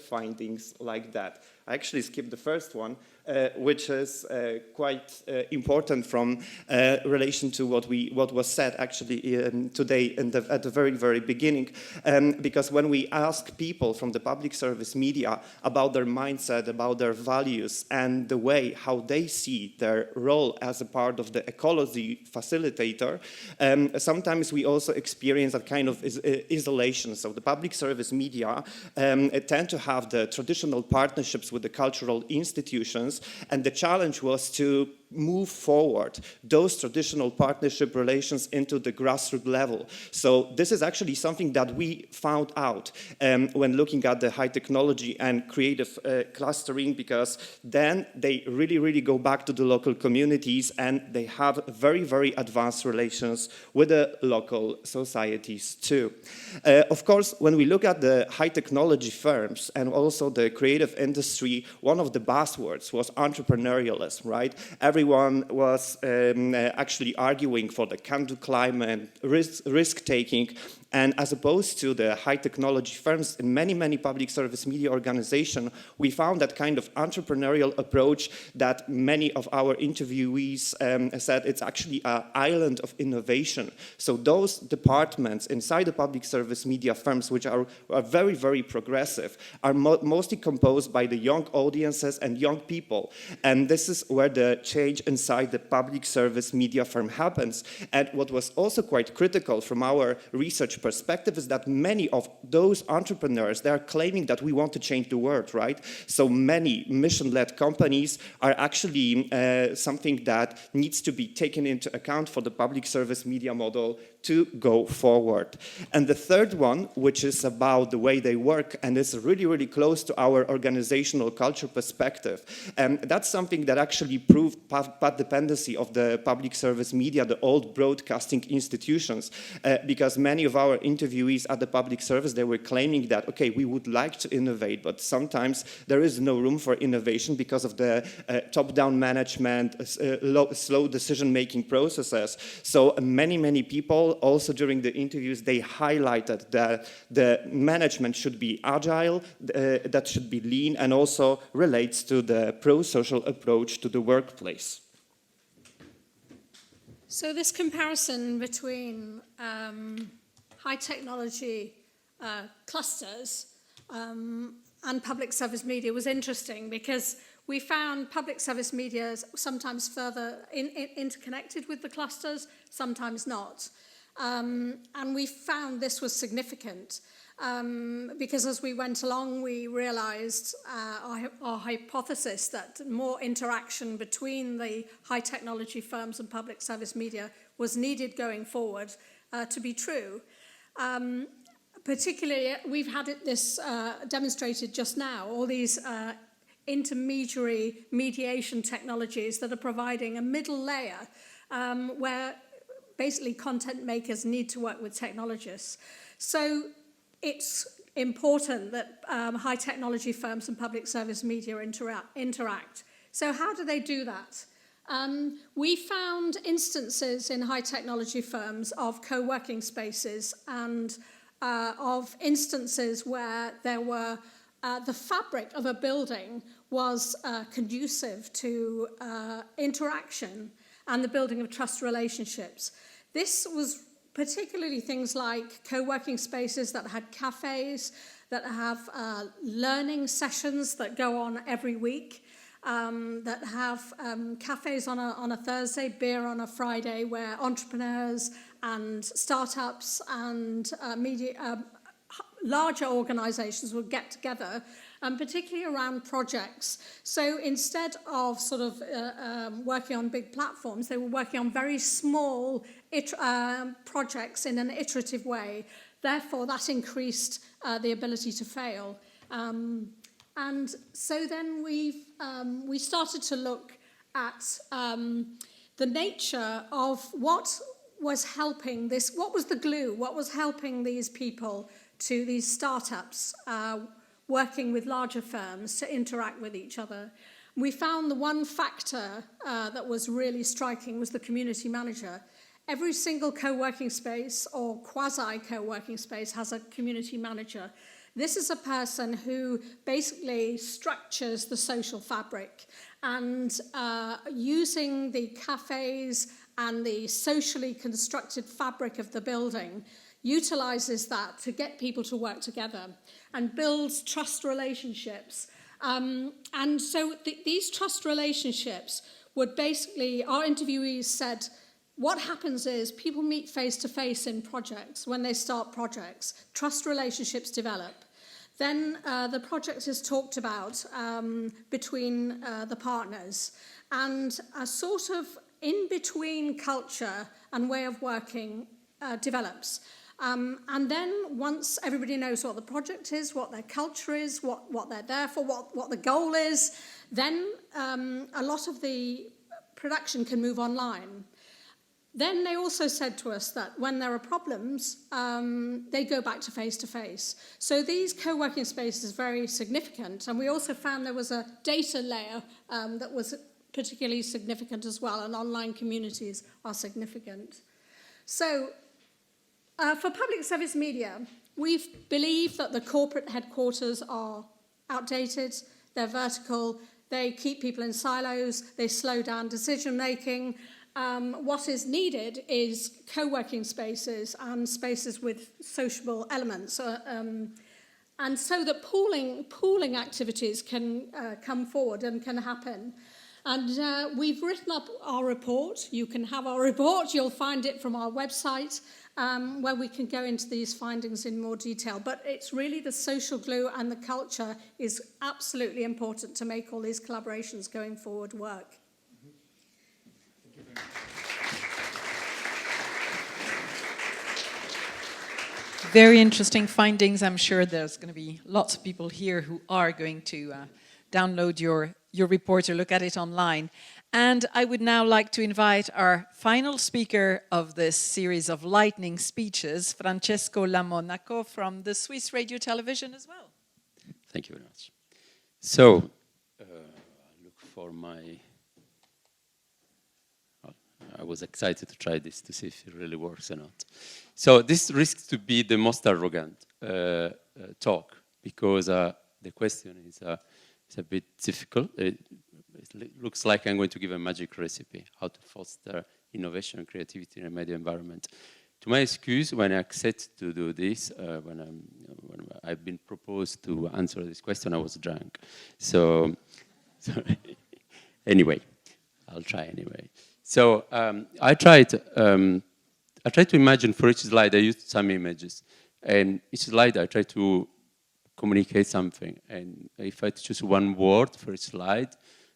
findings like that. I actually skipped the first one, which is quite important from relation to what was said actually today at the very, very beginning. Because when we ask people from the public service media about their mindset, about their values, and the way how they see their role as a part of the ecology facilitator, sometimes we also experience that kind of isolation. So the public service media tend to have the traditional partnerships with the cultural institutions, and the challenge was to move forward those traditional partnership relations into the grassroots level. So this is actually something that we found out when looking at the high technology and creative clustering, because then they really, really go back to the local communities and they have very, very advanced relations with the local societies too. Of course, when we look at the high technology firms and also the creative industry, one of the buzzwords was entrepreneurialism, right? Everyone was actually arguing for the can-do climate, risk-taking, and as opposed to the high technology firms in many, many public service media organizations, we found that kind of entrepreneurial approach that many of our interviewees said it's actually an island of innovation. So those departments inside the public service media firms, which are very, very progressive, are mostly composed by the young audiences and young people. And this is where the change inside the public service media firm happens. And what was also quite critical from our research perspective is that many of those entrepreneurs, they are claiming that we want to change the world, right? So many mission-led companies are actually something that needs to be taken into account for the public service media model to go forward. And the third one, which is about the way they work and is really, really close to our organizational culture perspective. And that's something that actually proved path dependency of the public service media, the old broadcasting institutions, because many of our interviewees at the public service, they were claiming that, okay, we would like to innovate, but sometimes there is no room for innovation because of the top-down management, slow decision-making processes. So many, many people, also during the interviews, they highlighted that the management should be agile, that should be lean, and also relates to the pro-social approach to the workplace. So this comparison between high technology clusters and public service media was interesting because we found public service media sometimes further interconnected with the clusters, sometimes not. And we found this was significant because as we went along, we realized our hypothesis that more interaction between the high technology firms and public service media was needed going forward to be true. Particularly, we've had this demonstrated just now, all these intermediary mediation technologies that are providing a middle layer where basically content makers need to work with technologists. So it's important that high technology firms and public service media interact. So how do they do that? We found instances in high technology firms of co-working spaces and of instances where there were the fabric of a building was conducive to interaction and the building of trust relationships. This was particularly things like co-working spaces that had cafes, that have learning sessions that go on every week, that have cafes on a Thursday, beer on a Friday, where entrepreneurs and startups and larger organizations would get together, particularly around projects. So instead of sort of working on big platforms, they were working on very small projects in an iterative way. Therefore, that increased the ability to fail. And so then we started to look at the nature of what was helping this, what was the glue, what was helping these people to these startups working with larger firms to interact with each other. We found the one factor that was really striking was the community manager. Every single co-working space or quasi-co-working space has a community manager. This is a person who basically structures the social fabric, and using the cafes and the socially constructed fabric of the building utilizes that to get people to work together and builds trust relationships. And so these trust relationships would basically, our interviewees said, what happens is people meet face-to-face in projects. When they start projects, trust relationships develop. Then the project is talked about between the partners, and a sort of in-between culture and way of working develops. And then once everybody knows what the project is, what their culture is, what they're there for, what the goal is, then a lot of the production can move online. Then they also said to us that when there are problems, they go back to face-to-face. So these co-working spaces are very significant. And we also found there was a data layer that was particularly significant as well, and online communities are significant. So for public service media, we believe that the corporate headquarters are outdated, they're vertical, they keep people in silos, they slow down decision-making. What is needed is co-working spaces and spaces with sociable elements. And so that pooling activities can come forward and can happen. And we've written up our report. You can have our report. You'll find it from our website, where we can go into these findings in more detail. But it's really the social glue and the culture is absolutely important to make all these collaborations going forward work. Very interesting findings. I'm sure there's going to be lots of people here who are going to download your report or look at it online. And I would now like to invite our final speaker of this series of lightning speeches, Francesco Lomonaco from the Swiss Radio Television as well. Thank you very much. So, look for my... I was excited to try this to see if it really works or not. So this risks to be the most arrogant talk, because the question is a bit difficult. It looks like I'm going to give a magic recipe, how to foster innovation and creativity in a media environment. To my excuse, when I accept to do this, when I've been proposed to answer this question, I was drunk. So anyway, I'll try anyway. So I tried to imagine for each slide, I used some images. And each slide, I tried to communicate something. And if I choose one word for each slide,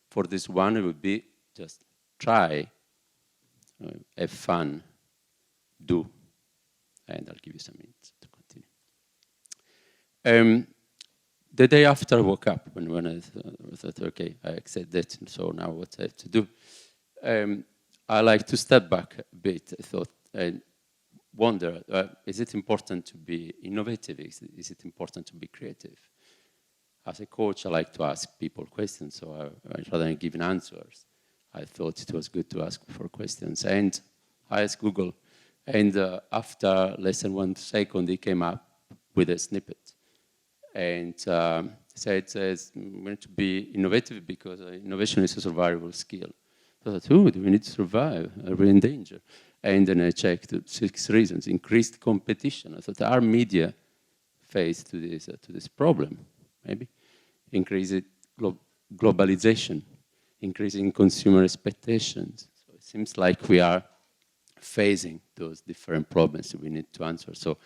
for this one, it would be just try, have fun, do. And I'll give you some hints to continue. The day after I woke up, when I thought, okay, I accept that, so now what I have to do? I like to step back a bit, I thought, and wonder, is it important to be innovative? Is it important to be creative? As a coach, I like to ask people questions, so rather than giving answers, I thought it was good to ask for questions. And I asked Google, and after less than 1 second, it came up with a snippet. And said we need to be innovative because innovation is a survivable skill. So I thought, oh, do we need to survive? Are we in danger? And then I checked 6 reasons. Increased competition. I thought, are media faced to this problem? Maybe. Increased globalization. Increasing consumer expectations. So it seems like we are facing those different problems that we need to answer. So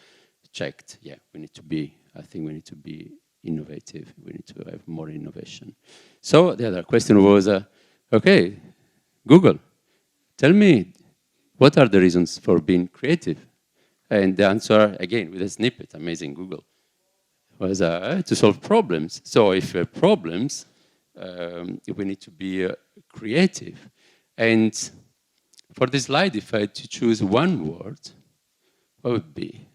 checked, yeah, I think we need to be innovative. We need to have more innovation. So the other question was, okay, Google, tell me, what are the reasons for being creative? And the answer, again, with a snippet, amazing Google, was to solve problems. So if we have problems, we need to be creative. And for this slide, if I had to choose one word, what would it be?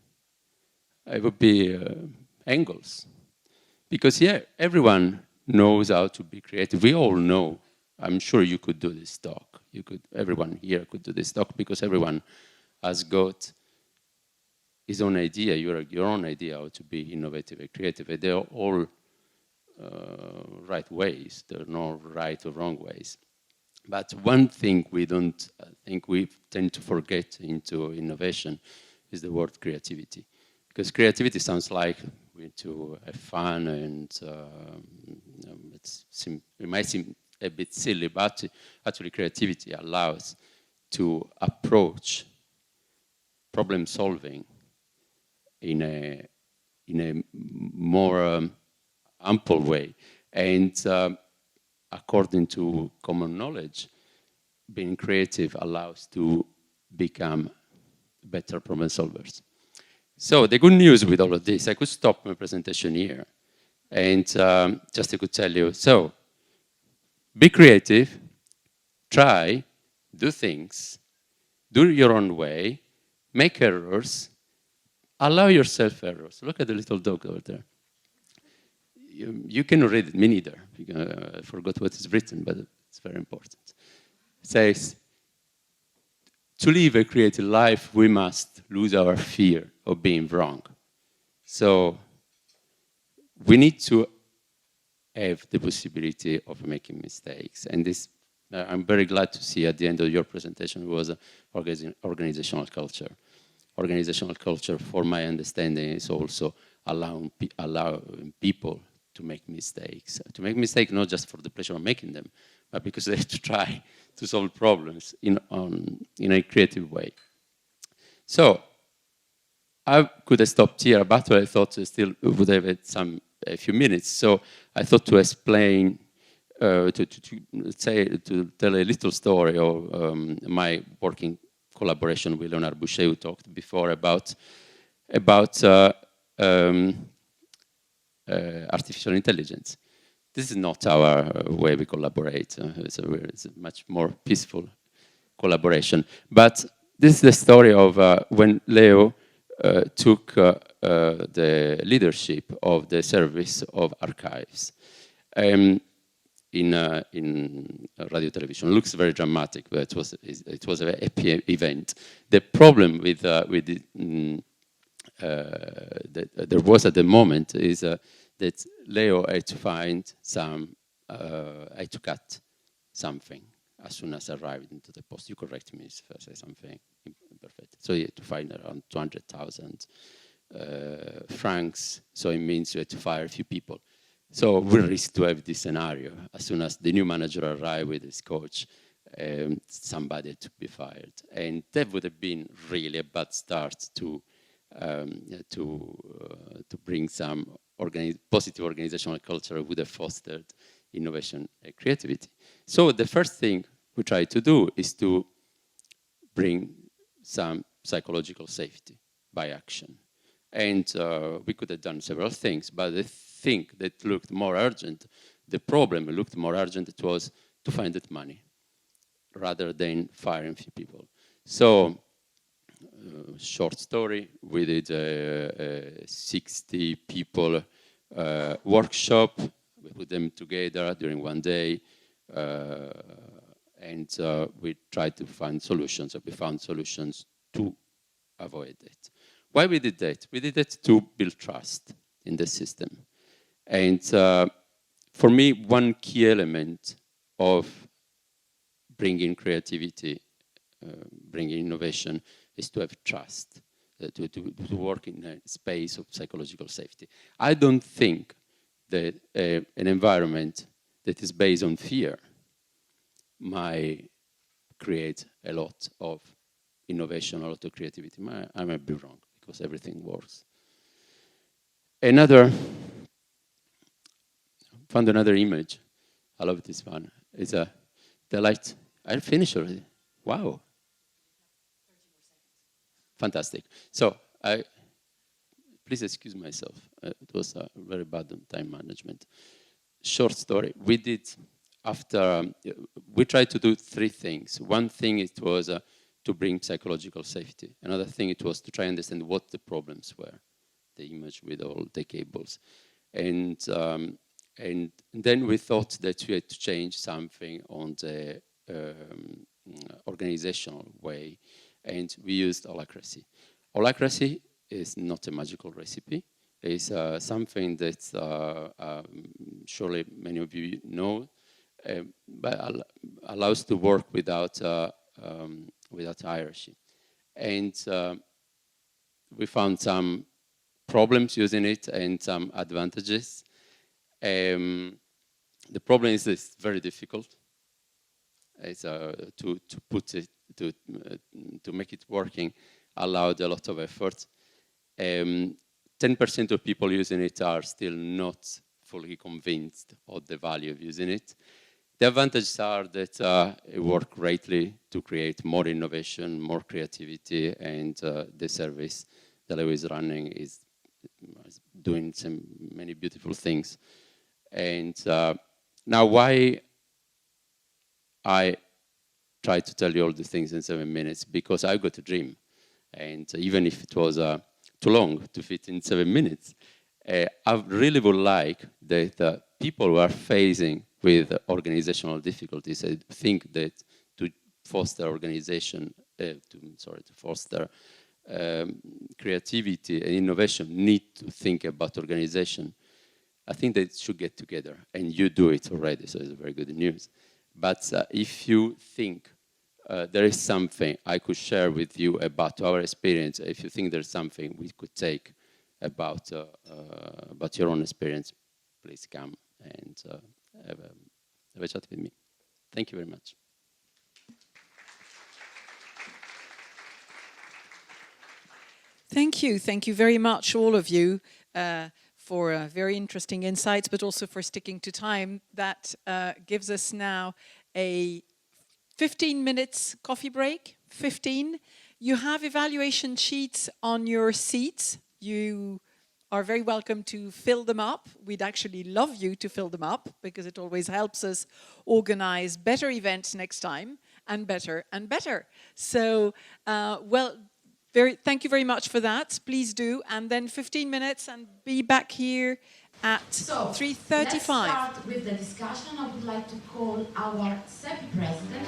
It would be angles. Because, yeah, everyone knows how to be creative. We all know. I'm sure you could do this talk. Everyone here could do this talk because everyone has got his own idea, your own idea how to be innovative and creative. And they're all right ways. There are no right or wrong ways. But one thing we tend to forget into innovation is the word creativity. Because creativity sounds like we need to have fun and it might seem a bit silly, but actually creativity allows to approach problem solving in a more ample way. And according to common knowledge, being creative allows to become better problem solvers. So the good news with all of this, I could stop my presentation here and just I could tell you, so be creative, try, do things, do it your own way, make errors, allow yourself errors. Look at the little dog over there. You cannot read it, me neither. I forgot what is written, but it's very important. It says, to live a creative life, we must lose our fear of being wrong. So we need to have the possibility of making mistakes. And this, I'm very glad to see at the end of your presentation was organizational culture. Organizational culture, for my understanding, is also allowing people to make mistakes. To make mistakes not just for the pleasure of making them, but because they have to try to solve problems in a creative way. So I could have stopped here, but I thought I still would have had a few minutes. So I thought to explain, to tell a little story of my working collaboration with Leonard Bouchet, who talked before about artificial intelligence. This is not our way we collaborate. It's a much more peaceful collaboration. But this is the story of when Leo took the leadership of the service of archives in radio television. It looks very dramatic, but it was a happy event. The problem with there was at the moment is that Leo had to find had to cut something as soon as I arrived into the post. You correct me if I say something imperfect. So you had to find around 200,000 francs. So it means you had to fire a few people. So we risk to have this scenario. As soon as the new manager arrived with his coach, somebody had to be fired. And that would have been really a bad start to bring some positive organizational culture would have fostered innovation and creativity. So the first thing we try to do is to bring some psychological safety by action. And we could have done several things, but the thing that looked more urgent, the problem that looked more urgent, it was to find that money rather than firing few people. So, short story, we did a 60 people workshop. We put them together during one day, and we tried to find solutions. We found solutions to avoid it. Why we did that? We did that to build trust in the system. And for me, one key element of bringing creativity, bringing innovation, is to have trust, to work in a space of psychological safety. I don't think that an environment that is based on fear might create a lot of innovation, a lot of creativity. I might be wrong, because everything works. Found another image. I love this one. It's the light. I finished already. Wow. Fantastic. So, please excuse myself. It was very bad on time management. Short story. We tried to do three things. One thing it was to bring psychological safety. Another thing it was to try and understand what the problems were, the image with all the cables. And then we thought that we had to change something on the organizational way, and we used holacracy. Holacracy is not a magical recipe. It's something that surely many of you know, but allows to work without hierarchy. And we found some problems using it and some advantages. The problem is it's very difficult. It's, to put it, to make it working, allowed a lot of effort. 10% of people using it are still not fully convinced of the value of using it. The advantages are that it works greatly to create more innovation, more creativity, and the service that I was running is doing many beautiful things. And now why I try to tell you all the things in 7 minutes? Because I've got a dream. And even if it was too long to fit in 7 minutes, I really would like that people who are facing with organizational difficulties, I think that to foster organization, to foster creativity and innovation, need to think about organization. I think they should get together, and you do it already, so it's very good news. But if you think there is something I could share with you about our experience, if you think there's something we could take about your own experience, please come and have a chat with me. Thank you very much. Thank you very much, all of you, for very interesting insights, but also for sticking to time. That gives us now a 15 minutes coffee break, 15. You have evaluation sheets on your seats. You are very welcome to fill them up. We'd actually love you to fill them up, because it always helps us organize better events next time, and better and better. So, thank you very much for that. Please do. And then 15 minutes and be back here at 3:35. Let's start with the discussion. I would like to call our SEP president.